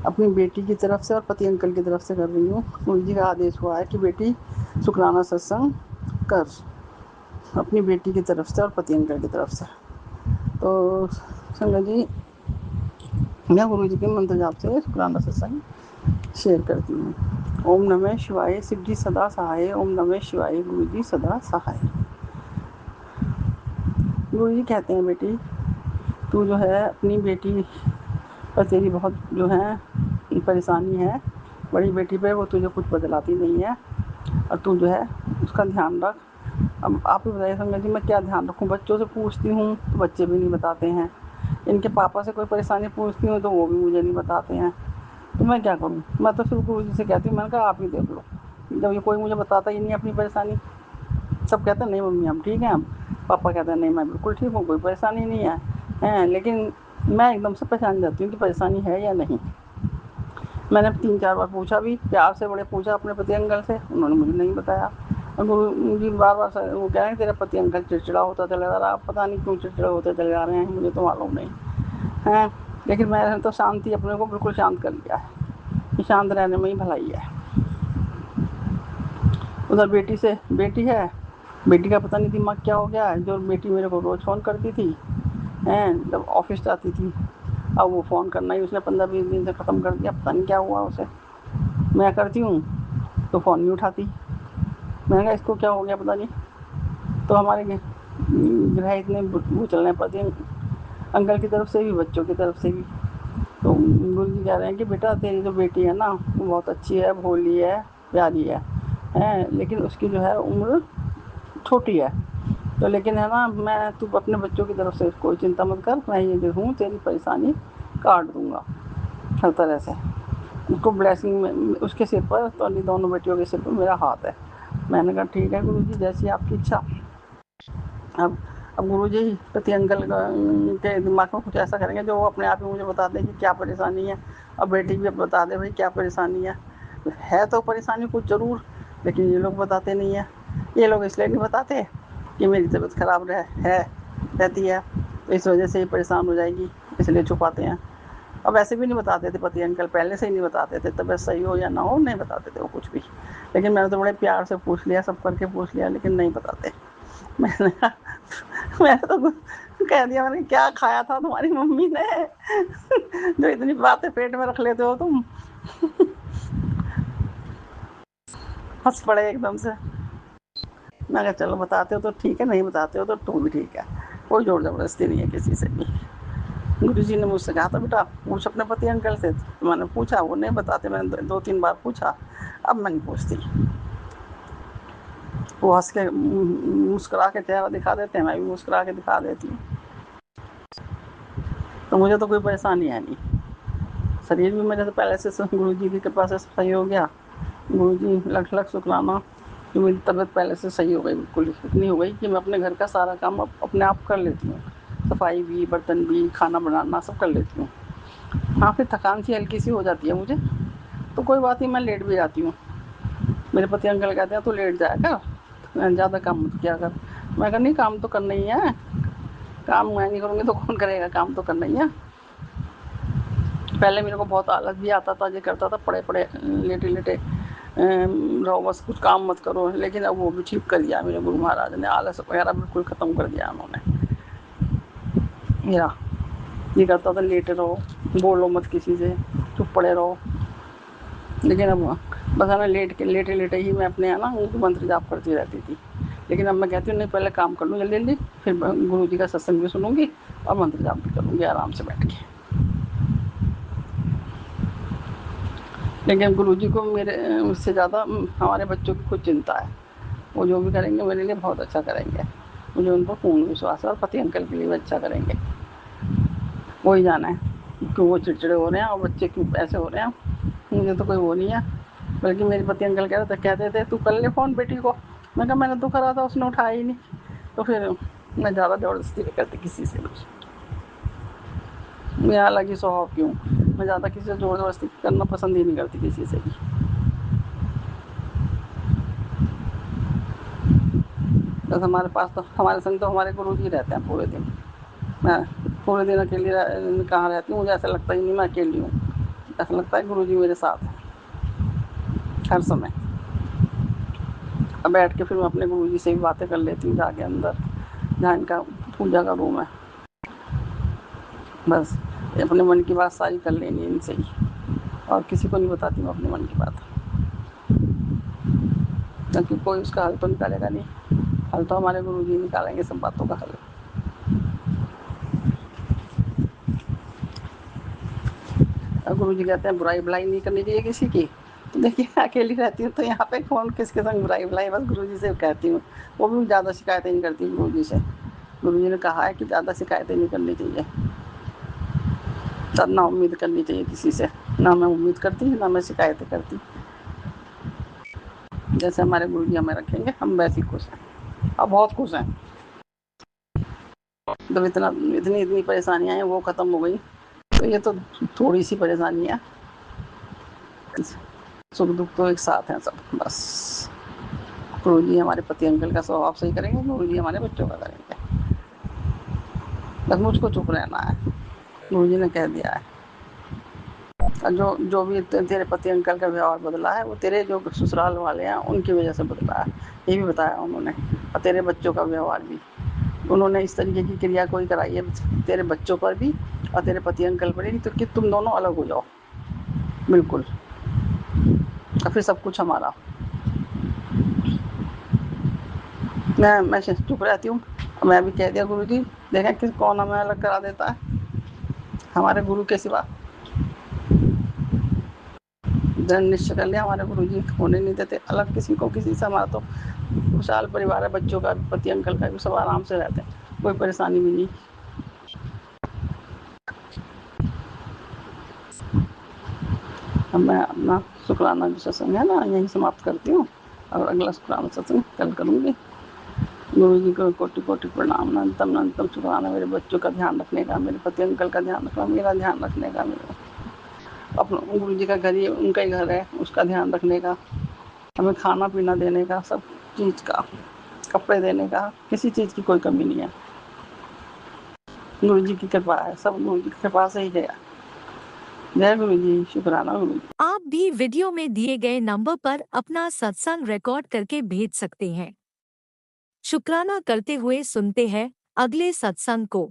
अपनी बेटी की तरफ से और पति अंकल की तरफ से कर रही हूँ। गुरु जी का आदेश हुआ है कि बेटी शुक्राना सत्संग कर, अपनी बेटी की तरफ से और पति अंकल की तरफ से। तो संगत जी मैं गुरु जी के मंत्र जाप से शुक्राना सत्संग शेयर करती हूँ। ओम नमः शिवाय, सिद्धि सदा सहाय। ओम नमः शिवाय, गुरु जी सदा सहाय। गुरु जी कहते हैं बेटी तू जो है अपनी बेटी पर तेरी बहुत जो है परेशानी है, बड़ी बेटी पे वो तुझे कुछ बदलाती नहीं है और तू जो है उसका ध्यान रख। अब आप ही बताइए संगत जी मैं क्या ध्यान रखूं। बच्चों से पूछती हूँ तो बच्चे भी नहीं बताते हैं, इनके पापा से कोई परेशानी पूछती हूँ तो वो भी मुझे नहीं बताते हैं, तो मैं क्या करूँ। मैं तो सिर्फ गुरु जी से कहती हूँ, मैंने कहा आप ही देख लो। जब ये कोई मुझे बताता ही नहीं अपनी परेशानी, सब कहते हैं नहीं मम्मी हम ठीक हैं, हम पापा कहते हैं नहीं मैं बिल्कुल ठीक हूँ, कोई परेशानी नहीं है लेकिन मैं एकदम से पहचान जाती हूँ कि परेशानी है या नहीं। मैंने 3-4 बार पूछा भी, प्यार से बड़े पूछा अपने पति अंकल से, उन्होंने मुझे नहीं बताया। और गुरु जी बार बार वो कह रहे हैं तेरा पति अंकल चिड़चिड़ा होता चला जा रहा, पता नहीं क्यों चिड़चिड़ा होते चले जा रहे हैं, मुझे तो मालूम नहीं है। लेकिन मैंने तो शांति अपने को बिल्कुल शांत कर लिया है कि शांत रहने में ही भलाई है। उधर बेटी है, बेटी का पता नहीं दिमाग क्या हो गया है। जो बेटी मेरे को रोज़ फ़ोन करती थी जब ऑफिस जाती थी, अब वो फ़ोन करना ही उसने 15-20 दिन से ख़त्म कर दिया, पता नहीं क्या हुआ उसे। मैं करती हूँ तो फ़ोन नहीं उठाती, मैंने कहा इसको क्या हो गया पता नहीं। तो हमारे ग्रह इतने वो चलने पड़ते हैं, अंकल की तरफ से भी बच्चों की तरफ से भी। तो गुरु जी कह रहे हैं कि बेटा तेरी जो बेटी है ना वो बहुत अच्छी है, भोली है, प्यारी है, लेकिन उसकी जो है उम्र छोटी है। तो लेकिन है ना, मैं तू अपने बच्चों की तरफ से कोई चिंता मत कर, मैं ये जो हूँ तेरी परेशानी काट दूंगा हर तरह से। उसको ब्लेसिंग में उसके सिर पर, तो दोनों बेटियों के सिर पर मेरा हाथ है। मैंने कहा ठीक है गुरु जी, जैसी आपकी इच्छा। अब अब गुरुजी पति अंकल के दिमाग में कुछ ऐसा करेंगे जो वो अपने आप ही मुझे बता दें कि क्या परेशानी है। अब बेटी भी अब बता दे भाई क्या परेशानी है तो परेशानी कुछ ज़रूर, लेकिन ये लोग बताते नहीं है। ये लोग इसलिए नहीं बताते कि मेरी तबीयत ख़राब रहती है, तो इस वजह से ही परेशान हो जाएगी, इसलिए छुपाते हैं। अब ऐसे भी नहीं बताते थे पति अंकल, पहले से ही नहीं बताते थे, तबीयत सही हो या ना हो नहीं बताते थे वो कुछ भी। लेकिन मैंने तो बड़े प्यार से पूछ लिया, सब करके पूछ लिया, लेकिन नहीं बताते। मैंने मैंने तो कह दिया, मैंने क्या खाया था तुम्हारी मम्मी ने जो इतनी बातें पेट में रख लेते हो तुम। हंस पड़े एकदम से। मैं कहा चलो बताते हो तो ठीक है, नहीं बताते हो तो तू भी ठीक है, कोई जोर जबरदस्ती नहीं है किसी से भी। गुरु जी ने मुझसे कहा था बेटा पूछ अपने पति अंकल से, तो मैंने पूछा, वो नहीं बताते। मैंने 2-3 बार पूछा, अब मैं नहीं पूछती। वो हंस के मुस्कुरा के चेहरा दिखा देते हैं, मैं भी मुस्कुरा के दिखा देती हूँ। तो मुझे तो कोई परेशानी है नहीं। शरीर भी मेरे से पहले से गुरु जी की कृपा से सही हो गया। गुरु जी लख लख शुक्राना कि मेरी तबीयत पहले से सही हो गई, बिल्कुल इतनी हो गई कि मैं अपने घर का सारा काम अब अपने आप कर लेती हूँ। सफाई भी, बर्तन भी, खाना बनाना सब कर लेती हूँ। हाँ, फिर थकान सी हल्की सी हो जाती है मुझे, तो कोई बात नहीं, मैं लेट भी जाती हूँ। मेरे पति अंकल कहते हैं तू लेट जाया कर, ज़्यादा काम मत किया कर। मैं कहा नहीं, काम तो करना ही है, काम मैं नहीं करूँगी तो कौन करेगा, काम तो करना ही है। पहले मेरे को बहुत आलस भी आता था, ये करता था पड़े पड़े लेटे लेटे रहो, बस कुछ काम मत करो, लेकिन अब वो भी ठीक कर दिया मेरे गुरु महाराज ने, आलस वगैरह बिल्कुल ख़त्म कर दिया उन्होंने। मेरा ये करता था लेटे रहो, बोलो मत किसी से, चुप पड़े रहो। लेकिन अब बस है ना, लेटे लेटे ही मैं अपने है ना मंत्र जाप करती रहती थी। लेकिन अब मैं कहती हूँ नहीं, पहले काम कर लूँ जल्दी जल्दी, फिर गुरु जी का सत्संग भी सुनूंगी और मंत्र जाप भी करूँगी आराम से बैठ के। लेकिन गुरु जी को मेरे उससे ज़्यादा हमारे बच्चों की खुद चिंता है। वो जो भी करेंगे मेरे लिए बहुत अच्छा करेंगे, मुझे उन पर पूर्ण विश्वास है, और पति अंकल के लिए भी अच्छा करेंगे। वही जाना है क्यों वो चिड़चिड़े हो रहे हैं और बच्चे क्यों ऐसे हो रहे हैं, मुझे तो कोई वो नहीं है। बल्कि मेरे पति अंकल कहते थे तू कर ले फ़ोन बेटी को। मैं कहा मैंने तो करा था, उसने उठाया ही नहीं। तो फिर मैं ज़्यादा ज़बरदस्ती नहीं करती किसी से भी। मेरा अलग ही स्वभाव क्यों, मैं ज़्यादा किसी से ज़ोर ज़बरदस्ती करना पसंद ही नहीं करती किसी से भी। बस हमारे पास तो हमारे संग तो हमारे गुरु जी रहते हैं पूरे दिन। मैं पूरे दिन अकेली कहाँ रहती हूँ, मुझे ऐसा लगता ही नहीं मैं अकेली हूँ, ऐसा लगता है गुरु जी मेरे साथ हैं हर समय। अब बैठ के फिर मैं अपने गुरु जी से भी बातें कर लेती हूँ जाके अंदर, जहाँ इनका पूजा का रूम है। बस अपने मन की बात सारी कर लेनी इनसे ही, और किसी को नहीं बताती मैं अपने मन की बात, क्योंकि कोई उसका हल तो निकालेगा नहीं। हल तो हमारे गुरु जी निकालेंगे सब बातों का हल। गुरु जी कहते हैं बुराई भलाई नहीं करनी चाहिए किसी की। तो देखिए अकेली रहती हूँ तो यहाँ पे कौन किसके संग बुराई भलाई, बस गुरु जी से कहती हूँ। वो भी ज़्यादा शिकायतें नहीं करती गुरु जी से। गुरु जी ने कहा है कि ज़्यादा शिकायतें नहीं करनी चाहिए, तब ना उम्मीद करनी चाहिए किसी से। ना मैं उम्मीद करती ना मैं शिकायतें करती। जैसे हमारे गुरु जी हमें रखेंगे हम वैसे ही खुश हैं, अब बहुत खुश हैं। जब इतनी परेशानियाँ हैं वो ख़त्म हो गई, तो ये तो थोड़ी सी परेशानी है, सुख दुख तो एक साथ हैं सब। बस गुरु जी हमारे पति अंकल का स्वभाव सही करेंगे, गुरु जी हमारे बच्चों का करेंगे। बस मुझको चुप रहना है, गुरु जी ने कह दिया है। और जो भी तेरे पति अंकल का व्यवहार बदला है वो तेरे जो ससुराल वाले हैं उनकी वजह से बदला है, ये भी बताया उन्होंने। और तेरे बच्चों का व्यवहार भी उन्होंने इस तरीके की क्रिया कोई कराई है तेरे बच्चों पर भी और तेरे पति अंकल पर भी, तो कि तुम दोनों अलग हो जाओ बिल्कुल, और फिर सब कुछ हमारा। मैं चुप रहती हूँ। मैं भी कह दिया गुरु जी देखें कौन हमें अलग करा देता है हमारे गुरु के सिवा। दृढ़ निश्चय कर लिया, हमारे गुरुजी होने नहीं देते अलग किसी को किसी से। हमारा तो खुशहाल परिवार है, बच्चों का भी, पति अंकल का भी, सब आराम से रहते हैं, कोई परेशानी भी नहीं। अब मैं अपना शुक्राना जो सत्संग है ना यहीं समाप्त करती हूँ, और अगला शुक्राना सत्संग कल करूँगी। गुरु जी को कोटि कोटि प्रणाम, अनंतम शुक्राना मेरे बच्चों का ध्यान रखने का, मेरे पति अंकल का ध्यान रखना, मेरा ध्यान रखने का, मेरा अपना गुरु जी का घर ही उनका ही घर है, उसका ध्यान रखने का, हमें खाना पीना देने का, सब चीज़ का, कपड़े देने का, किसी चीज़ की कोई कमी नहीं है। गुरु जी की कृपा है, सब गुरु जी की कृपा से ही है। जय गुरु जी, शुक्राना गुरु जी। आप भी वीडियो में दिए गए नंबर पर अपना सत्संग रिकॉर्ड करके भेज सकते हैं। शुक्राना करते हुए सुनते हैं अगले सत्संग को।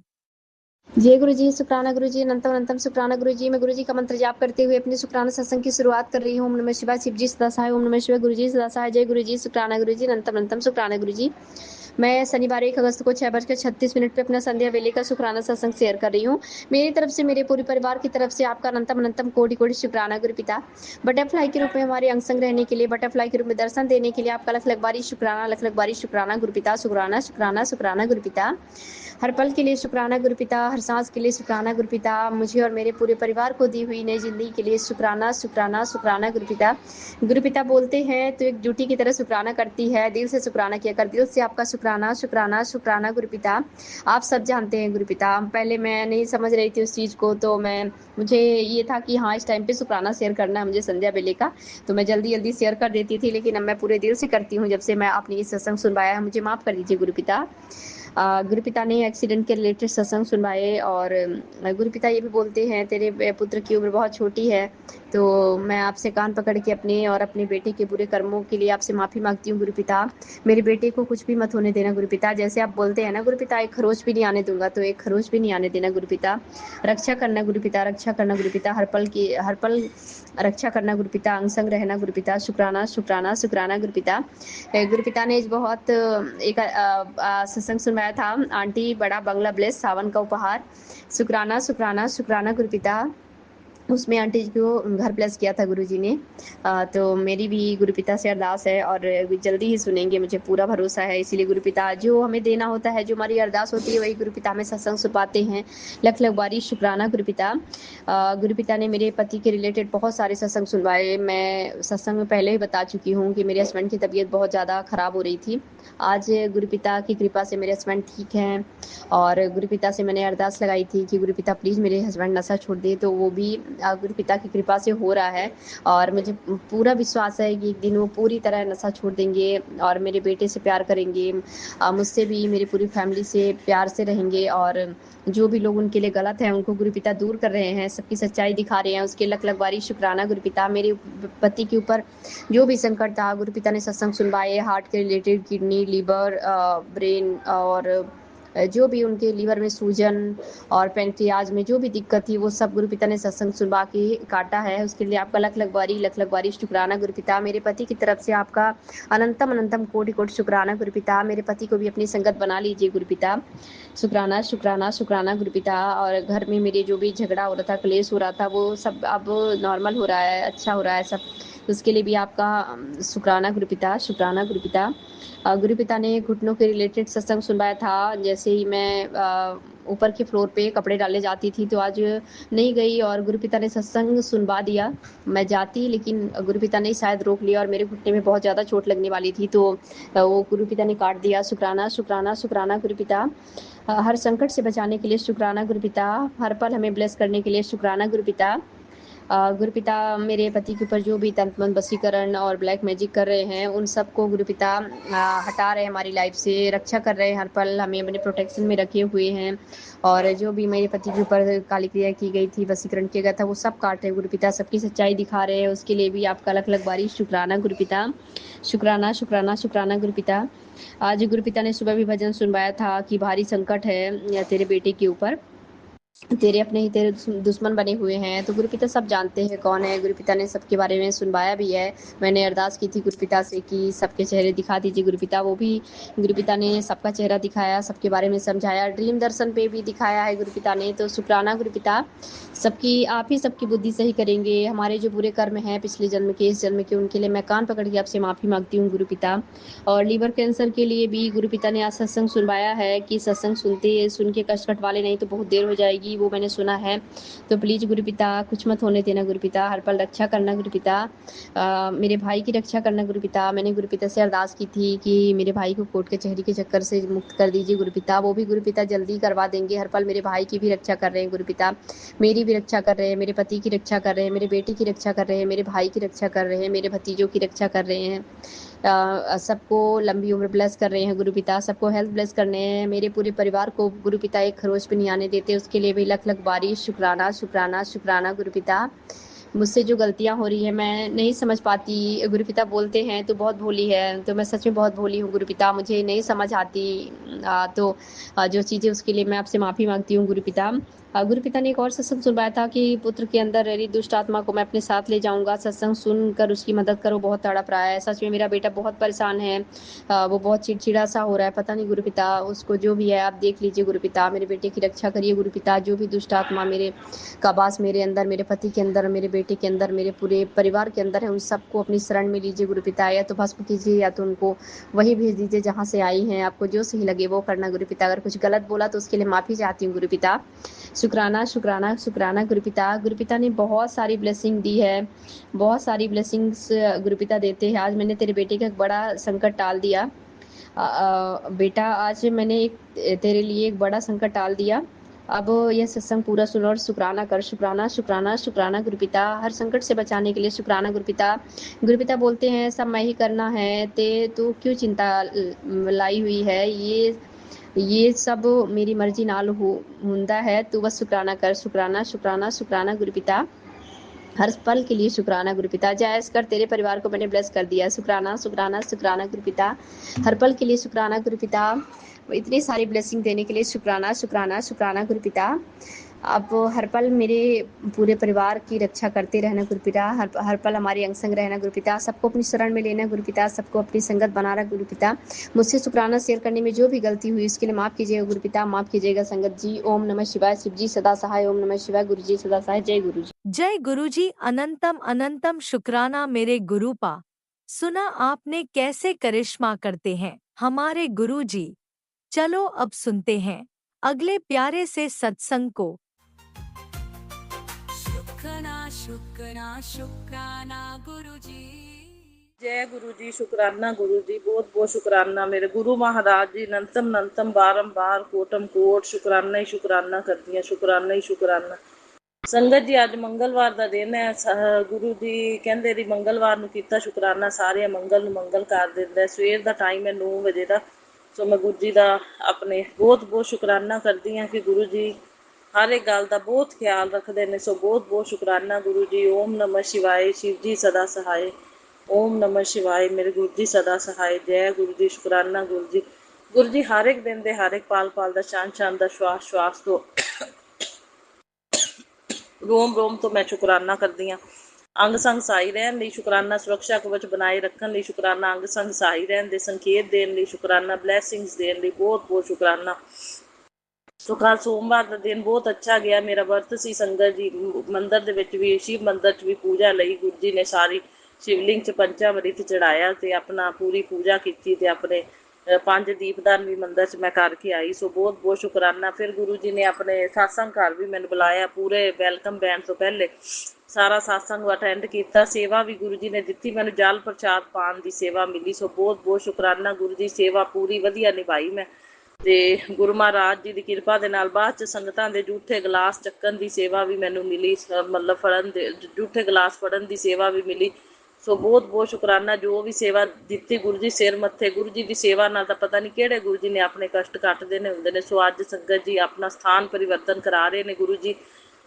जय गुरु जी, शुक्राना गुरु जी, अनंतम अनंतम शुक्राना गुरु जी। मैं गुरु जी का मंत्र जाप करते हुए अपने शुक्राना सत्संग की शुरुआत कर रही हूँ। ओम नमः शिवाय, शिव जी सदा सहाय। ओम नमः शिवाय, गुरु जी सदा सहाय। जय गुरु जी, शुक्राना गुरु जी, अनंतम अनंतम शुक्राना गुरु जी। मैं शनिवार 1 अगस्त को 6:36 पे अपना संध्या वेले का शुक्राना सत्संग शेयर कर रही हूँ। मेरी तरफ से, मेरे पूरे परिवार की तरफ से आपका अनंतम अनंतम कोटि कोटि शुक्राना गुरु पिता। बटरफ्लाई के रूप में हमारे अंग संग रहने के लिए, बटरफ्लाई के रूप में दर्शन देने के लिए आपका लख लख बारी शुक्राना, लख लख बारी शुक्राना गुरु पिता। शुक्राना शुक्राना शुक्राना गुरु पिता। हर पल के लिए शुक्राना गुरु पिता, हर सांस के लिए शुक्राना गुरु पिता, मुझे और मेरे पूरे परिवार को दी हुई नई जिंदगी के लिए शुक्राना शुक्राना शुक्राना गुरु पिता। गुरु पिता बोलते हैं तो एक ड्यूटी की तरह शुक्राना करती है, दिल से शुक्राना किया कर, दिल से आपका शुक्राना शुक्राना शुक्राना गुरु पिता। आप सब जानते हैं गुरु पिता, पहले मैं नहीं समझ रही थी उस चीज़ को, तो मुझे ये था कि हाँ इस टाइम पे शुक्राना शेयर करना है मुझे संध्या बेले का, तो मैं जल्दी जल्दी शेयर कर देती थी, लेकिन अब मैं पूरे दिल से करती हूँ। जब से मैं अपनी ये सत्संग सुनवाया है, मुझे माफ़ कर दीजिए गुरु पिता। गुरु पिता ने एक्सीडेंट के रिलेटेड सत्संग सुनवाए, और गुरु पिता ये भी बोलते हैं तेरे पुत्र की उम्र बहुत छोटी है, तो मैं आपसे कान पकड़ के अपने और अपने बेटे के बुरे कर्मों के लिए आपसे माफ़ी मांगती हूँ गुरु पिता। मेरे बेटे को कुछ भी मत होने देना गुरु पिता, जैसे आप बोलते हैं ना गुरु पिता, एक खरोच भी नहीं आने दूंगा, तो एक खरोच भी नहीं आने देना गुरु पिता। रक्षा करना गुरु पिता, रक्षा करना गुरु पिता, हर पल रक्षा करना गुरु पिता, अंग संग रहना गुरु पिता। शुक्राना शुक्राना शुक्राना गुरु पिता। गुरु पिता ने बहुत एक सत्संग सुनवाया था, आंटी बड़ा बंगला ब्लेस सावन का उपहार। शुक्राना शुक्राना शुक्राना गुरु पिता। उसमें आंटी जी को घर ब्लेस किया था गुरुजी ने। तो मेरी भी गुरु पिता से अरदास है, और जल्दी ही सुनेंगे, मुझे पूरा भरोसा है। इसीलिए गुरु पिता जो हमें देना होता है, जो हमारी अरदास होती है, वही गुरु पिता हमें सत्संग सुनवाते हैं। लख लख बारी शुक्राना गुरु पिता। गुरु पिता ने मेरे पति के रिलेटेड बहुत सारे सत्संग सुनवाए। मैं सत्संग में पहले ही बता चुकी हूँ कि मेरे हस्बैंड की तबीयत बहुत ज़्यादा ख़राब हो रही थी। आज गुरु पिता की कृपा से मेरे हस्बैंड ठीक हैं, और गुरु पिता से मैंने अरदास लगाई थी कि गुरु पिता प्लीज़ मेरे हस्बैंड नशा छोड़ दे, तो वो भी गुरु पिता की कृपा से हो रहा है। और मुझे पूरा विश्वास है कि एक दिन वो पूरी तरह नशा छोड़ देंगे और मेरे बेटे से प्यार करेंगे, मुझसे भी, मेरी पूरी फैमिली से प्यार से रहेंगे, और जो भी लोग उनके लिए गलत है उनको गुरु पिता दूर कर रहे हैं, सबकी सच्चाई दिखा रहे हैं, उसके लख लख बारी शुक्राना गुरु पिता। मेरे पति के ऊपर जो भी संकट था, गुरु पिता ने सत्संग सुनवाए, हार्ट के रिलेटेड, किडनी, लीवर, ब्रेन, और जो भी उनके लीवर में सूजन और पेनक्रियाज में जो भी दिक्कत थी, वो सब गुरु पिता ने सत्संग सुनवा के काटा है। उसके लिए आपका लख लख बारी शुक्राना गुरु पिता। मेरे पति की तरफ से आपका अनंतम अनंतम कोटि कोटि शुक्राना गुरु पिता। मेरे पति को भी अपनी संगत बना लीजिए गुरु पिता। शुक्राना शुक्राना शुक्राना गुरु पिता। और घर में मेरे जो भी झगड़ा हो रहा था, क्लेश हो रहा था, वो सब अब नॉर्मल हो रहा है, अच्छा हो रहा है सब। उसके लिए भी आपका शुक्राना गुरु पिता, शुक्राना गुरु पिता। गुरु पिता ने घुटनों के रिलेटेड सत्संग सुनवाया था। जैसे ही मैं ऊपर के फ्लोर पे कपड़े डालने जाती थी, तो आज नहीं गई, और गुरु पिता ने सत्संग सुनवा दिया। मैं जाती, लेकिन गुरु पिता ने शायद रोक लिया, और मेरे घुटने में बहुत ज़्यादा चोट लगने वाली थी, तो वो गुरु पिता ने काट दिया। शुक्राना शुक्राना शुक्राना गुरु पिता। हर संकट से बचाने के लिए शुक्राना गुरु पिता। हर पल हमें ब्लेस करने के लिए शुक्राना गुरु पिता। गुरु पिता मेरे पति के ऊपर जो भी तंत्र मंत्र वशीकरण और ब्लैक मैजिक कर रहे हैं, उन सबको गुरु पिता हटा रहे हैं हमारी लाइफ से, रक्षा कर रहे हैं, हर पल हमें अपने प्रोटेक्शन में रखे हुए हैं। और जो भी मेरे पति के ऊपर काली क्रिया की गई थी, वशीकरण किया गया था, वो सब काट रहे हैं गुरु पिता, सबकी सच्चाई दिखा रहे हैं। उसके लिए भी आपका लख लख बारी शुक्राना गुरु पिता। शुक्राना शुक्राना शुक्राना गुरु पिता। आज गुरु पिता ने सुबह भी भजन सुनवाया था कि भारी संकट है या तेरे बेटे के ऊपर, तेरे अपने ही तेरे दुश्मन बने हुए हैं। तो गुरुपिता सब जानते हैं कौन है। गुरुपिता ने सबके बारे में सुनवाया भी है। मैंने अरदास की थी गुरुपिता से कि सबके चेहरे दिखा दीजिए गुरुपिता, वो भी गुरुपिता ने सबका चेहरा दिखाया, सबके बारे में समझाया, ड्रीम दर्शन पे भी दिखाया है गुरुपिता ने। तो शुक्राना गुरुपिता, सबकी आप ही सबकी बुद्धि सही करेंगे। हमारे जो बुरे कर्म हैं पिछले जन्म के, इस जन्म के, उनके लिए मैं कान पकड़ के आपसे माफ़ी मांगती हूँ गुरुपिता। और लीवर कैंसर के लिए भी गुरुपिता ने आज सत्संग सुनवाया है कि सत्संग सुन के कष्ट कटवा लें, नहीं तो बहुत देर हो जाएगी, वो मैंने सुना है। तो प्लीज़ गुरुपिता कुछ मत होने देना गुरुपिता, हर पल रक्षा करना गुरुपिता। मेरे भाई की रक्षा करना गुरुपिता। मैंने गुरुपिता से अरदास की थी कि मेरे भाई को कोर्ट कचहरी के चक्कर से मुक्त कर दीजिए गुरुपिता, वो भी गुरुपिता जल्दी करवा देंगे। हर पल मेरे भाई की भी रक्षा कर रहे हैं गुरुपिता, मेरी भी रक्षा कर रहे हैं, मेरे पति की रक्षा कर रहे हैं, मेरे बेटे की रक्षा कर रहे हैं, मेरे भाई की रक्षा कर रहे हैं, मेरे भतीजों की रक्षा कर रहे हैं। सबको लंबी उम्र ब्लेस कर रहे हैं गुरुपिता, सबको हेल्थ ब्लेस करने हैं। मेरे पूरे परिवार को गुरुपिता एक खरोच भी नहीं आने देते, उसके लिए भी लख लख बारी शुक्राना शुक्राना शुक्राना गुरुपिता। मुझसे जो गलतियाँ हो रही हैं मैं नहीं समझ पाती। गुरुपिता बोलते हैं तो बहुत भोली है, तो मैं सच में बहुत भोली हूँ गुरुपिता, मुझे नहीं समझ आती। तो जो चीज़ें, उसके लिए मैं आपसे माफ़ी मांगती हूँ गुरुपिता। गुरुपिता ने एक और सत्संग सुनवाया था कि पुत्र के अंदर रही दुष्ट आत्मा को मैं अपने साथ ले जाऊंगा। सत्संग सुनकर उसकी मदद करो, बहुत तड़प रहा है। सच में मेरा बेटा बहुत परेशान है, वो बहुत चिड़चिड़ा सा हो रहा है, पता नहीं गुरुपिता, उसको जो भी है आप देख लीजिए गुरुपिता, मेरे बेटे की रक्षा करिए गुरुपिता। जो भी दुष्ट आत्मा मेरे का वास मेरे अंदर, मेरे पति के अंदर, मेरे बेटे के अंदर, मेरे पूरे परिवार के अंदर है, उन सबको अपनी शरण में लीजिए गुरुपिता। या तो भस्म कीजिए या तो उनको वही भेज दीजिए जहाँ से आई हैं। आपको जो सही लगे वो करना गुरुपिता। अगर कुछ गलत बोला तो उसके लिए माफ़ी चाहती हूँ गुरुपिता। शुक्राना शुक्राना शुक्राना गुरुपिता। गुरुपिता ने बहुत सारी ब्लेसिंग दी है, बहुत सारी ब्लेसिंग्स गुरुपिता देते हैं। आज मैंने तेरे बेटे का एक बड़ा संकट टाल दिया। बेटा, आज मैंने एक तेरे लिए एक बड़ा संकट टाल दिया। अब यह सत्संग पूरा सुनो और शुक्राना कर। शुक्राना शुक्राना शुक्राना गुरुपिता, हर संकट से बचाने के लिए शुक्राना गुरुपिता। गुरुपिता बोलते हैं सब मैं ही करना है, ते तू क्यों चिंता लाई हुई है। ये सब मेरी मर्जी नाल हुंदा है, तू बस शुक्राना कर। शुक्राना शुक्राना शुक्राना गुरुपिता, हर पल के लिए शुक्राना गुरुपिता। जय कर तेरे परिवार को मैंने ब्लेस कर दिया। शुक्राना शुक्राना शुक्राना गुरुपिता, हर पल के लिए शुक्राना गुरुपिता। इतनी सारी ब्लेसिंग देने के लिए शुक्राना शुक्राना शुक्राना गुरुपिता। अब हर पल मेरे पूरे परिवार की रक्षा करते रहना गुरुपिता, हर पल हमारे अंग संग रहना गुरुपिता। सबको अपनी शरण में लेना गुरुपिता, सबको अपनी संगत बनाना गुरुपिता। मुझसे शुक्राना शेयर करने में जो भी गलती हुई उसके लिए माफ़ कीजिएगा गुरुपिता, माफ़ कीजिएगा संगत जी। ओम नमः शिवाय। शिव जी सदा सहाय। ओम नमः शिवाय। गुरु जी सदा सहाय। जय गुरु जी। जय गुरुजी। अनंतम अनंतम शुक्राना मेरे गुरुपा। सुना आपने कैसे करिश्मा करते हैं हमारे गुरुजी। चलो अब सुनते हैं अगले प्यारे से सत्संग को। शुक्राना शुक्राना शुक्राना गुरुजी। जय गुरु जी। शुक्राना गुरु जी, बहुत बहुत शुक्राना मेरे गुरु महाराज जी। नंतम नंतम बारंबार कोटम कोट शुक्राना ही शुक्राना करती हैं, शुक्राना ही शुक्राना। संगत जी अज मंगलवार का दिन है। गुरु जी कहते री मंगलवार नूं कीता शुक्राना सारे मंगल नूं मंगल कर दिंदा। सवेर का टाइम है 9 बजे का। सो मैं गुरु जी का अपने बहुत बहुत शुक्राना करती हाँ कि गुरु जी हर एक गल का बहुत ख्याल रखते हैं। सो बहुत बहुत शुक्राना गुरु जी। ओम नमः शिवाय। शिव जी सदा सहाय। ओम नमः शिवाय। मेरे गुरु जी सदा सहाय। जय गुरु जी। शुक्राना गुरु जी। गुरु जी हर एक दिन दे हर एक पाल पाल का शान शान का श्वास श्वास तो रोम रोम तो मैं शुकराना करती हाँ। अंग संग सही रहन लई शुकराना, सुरक्षा कवच बनाए रखने लई शुकराना, अंग संग सही रहन दे संकेत देने लई शुकराना, ब्लैसिंग्स देने लई बहुत बहुत शुकराना। तो कल सोमवार का दिन बहुत अच्छा गया। मेरा व्रत सी। संगत जी मंदिर दे विच भी, शिव मंदिर च भी पूजा लई। गुरु जी ने सारी शिवलिंग च पंचामृत चढ़ाया ते अपना पूरी पूजा की ते अपने 5 दीपदान भी मंदिर च मैं करके आई। सो बहुत बहुत शुकराना। फिर गुरु जी ने अपने सत्संग घर भी मैंने बुलाया, पूरे वैलकम बैन तो पहले सारा सत्संग अटेंड किया। सेवा भी गुरु जी ने दी, मैंने जल प्रसाद पान की सेवा मिली। सो बहुत बहुत शुकराना गुरु जी। सेवा पूरी वधिया निभाई मैं ते गुरु महाराज जी की किरपा दे नाल बाद च संगतां दे जूठे गिलास चक्कन की सेवा भी मैनू मिली, मतलब फड़न दे जूठे गिलास फड़न की सेवा भी मिली। सो बहुत बहुत शुकराना। जो भी सेवा दी गुरु जी सिर मत्थे। गुरु जी की सेवा ना तो पता नहीं किहड़े गुरु जी ने अपने कष्ट कट देने होंदे ने। सो अज संगत जी अपना स्थान परिवर्तन करा रहे ने गुरु जी।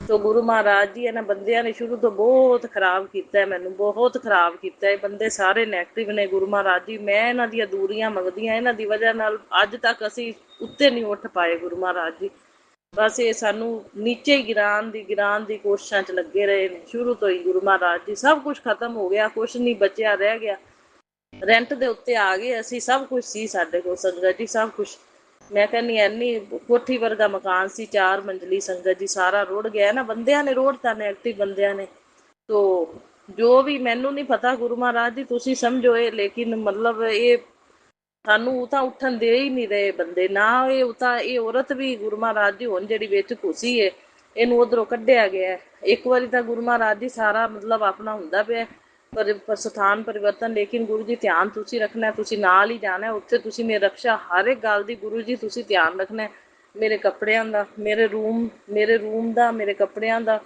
तो गुरु महाराज जी इन्हां बंदियां ने शुरू तो बहुत खराब किया है, मैनू बहुत खराब किया है। बंदे सारे नैगेटिव ने गुरु महाराज जी। मैं इन्हां दी दूरियां मंगदी हाँ, इन्हां दी वजह नाल अज तक असीं उत्ते नहीं उठ पाए गुरु महाराज जी। ਬਸ ਇਹ ਸਾਨੂੰ ਨੀਚੇ ਹੀ ਗਿਰਾਉਣ ਦੀ ਕੋਸ਼ਿਸ਼ਾਂ 'ਚ ਲੱਗੇ ਰਹੇ ਨੇ ਸ਼ੁਰੂ ਤੋਂ ਹੀ। ਗੁਰੂ ਮਹਾਰਾਜ ਜੀ ਸਭ ਕੁਝ ਖਤਮ ਹੋ ਗਿਆ, ਕੁਛ ਨਹੀਂ ਬਚਿਆ ਰਹਿ ਗਿਆ। ਰੈਂਟ ਦੇ ਉੱਤੇ ਆ ਗਏ ਅਸੀਂ, ਸਭ ਕੁਝ ਸੀ ਸਾਡੇ ਕੋਲ ਸੰਗਤ ਜੀ, ਸਭ ਕੁਝ। ਮੈਂ ਕਹਿੰਦੀ ਇੰਨੀ ਕੋਠੀ ਵਰਗਾ ਮਕਾਨ ਸੀ, 4 ਮੰਜ਼ਲੀ ਸੰਗਤ ਜੀ, ਸਾਰਾ ਰੁੜ ਗਿਆ ਨਾ, ਬੰਦਿਆਂ ਨੇ ਰੋੜਤਾ, ਨੈਗੇਟਿਵ ਬੰਦਿਆਂ ਨੇ। ਤੋ ਜੋ ਵੀ ਮੈਨੂੰ ਨਹੀਂ ਪਤਾ ਗੁਰੂ ਮਹਾਰਾਜ ਜੀ ਤੁਸੀਂ ਸਮਝੋ ਇਹ, ਲੇਕਿਨ ਮਤਲਬ ਇਹ ਸਾਨੂੰ ਤਾਂ ਉੱਠਣ ਦੇ ਹੀ ਨਹੀਂ ਰਹੇ ਬੰਦੇ ਨਾ। ਇਹ ਔਰਤ ਵੀ ਗੁਰੂ ਮਹਾਰਾਜ ਜੀ ਹੁਣ ਜਿਹੜੀ ਵਿੱਚ ਘੁਸੀ ਏ, ਇਹਨੂੰ ਉਧਰੋਂ ਕੱਢਿਆ ਗਿਆ। ਇੱਕ ਵਾਰੀ ਤਾਂ ਗੁਰੂ ਮਹਾਰਾਜ ਜੀ ਸਾਰਾ ਮਤਲਬ ਆਪਣਾ ਹੁੰਦਾ ਪਿਆ ਪਰ ਸਥਾਨ ਪਰਿਵਰਤਨ, ਲੇਕਿਨ ਗੁਰੂ ਜੀ ਧਿਆਨ ਤੁਸੀਂ ਰੱਖਣਾ, ਤੁਸੀਂ ਨਾਲ ਹੀ ਜਾਣਾ ਉੱਥੇ। ਤੁਸੀਂ ਮੇਰੀ ਰਕਸ਼ਾ ਹਰ ਇੱਕ ਗੱਲ ਦੀ ਗੁਰੂ ਜੀ ਤੁਸੀਂ ਧਿਆਨ ਰੱਖਣਾ, ਮੇਰੇ ਕੱਪੜਿਆਂ ਦਾ, ਮੇਰੇ ਰੂਮ ਦਾ, ਮੇਰੇ ਕੱਪੜਿਆਂ ਦਾ,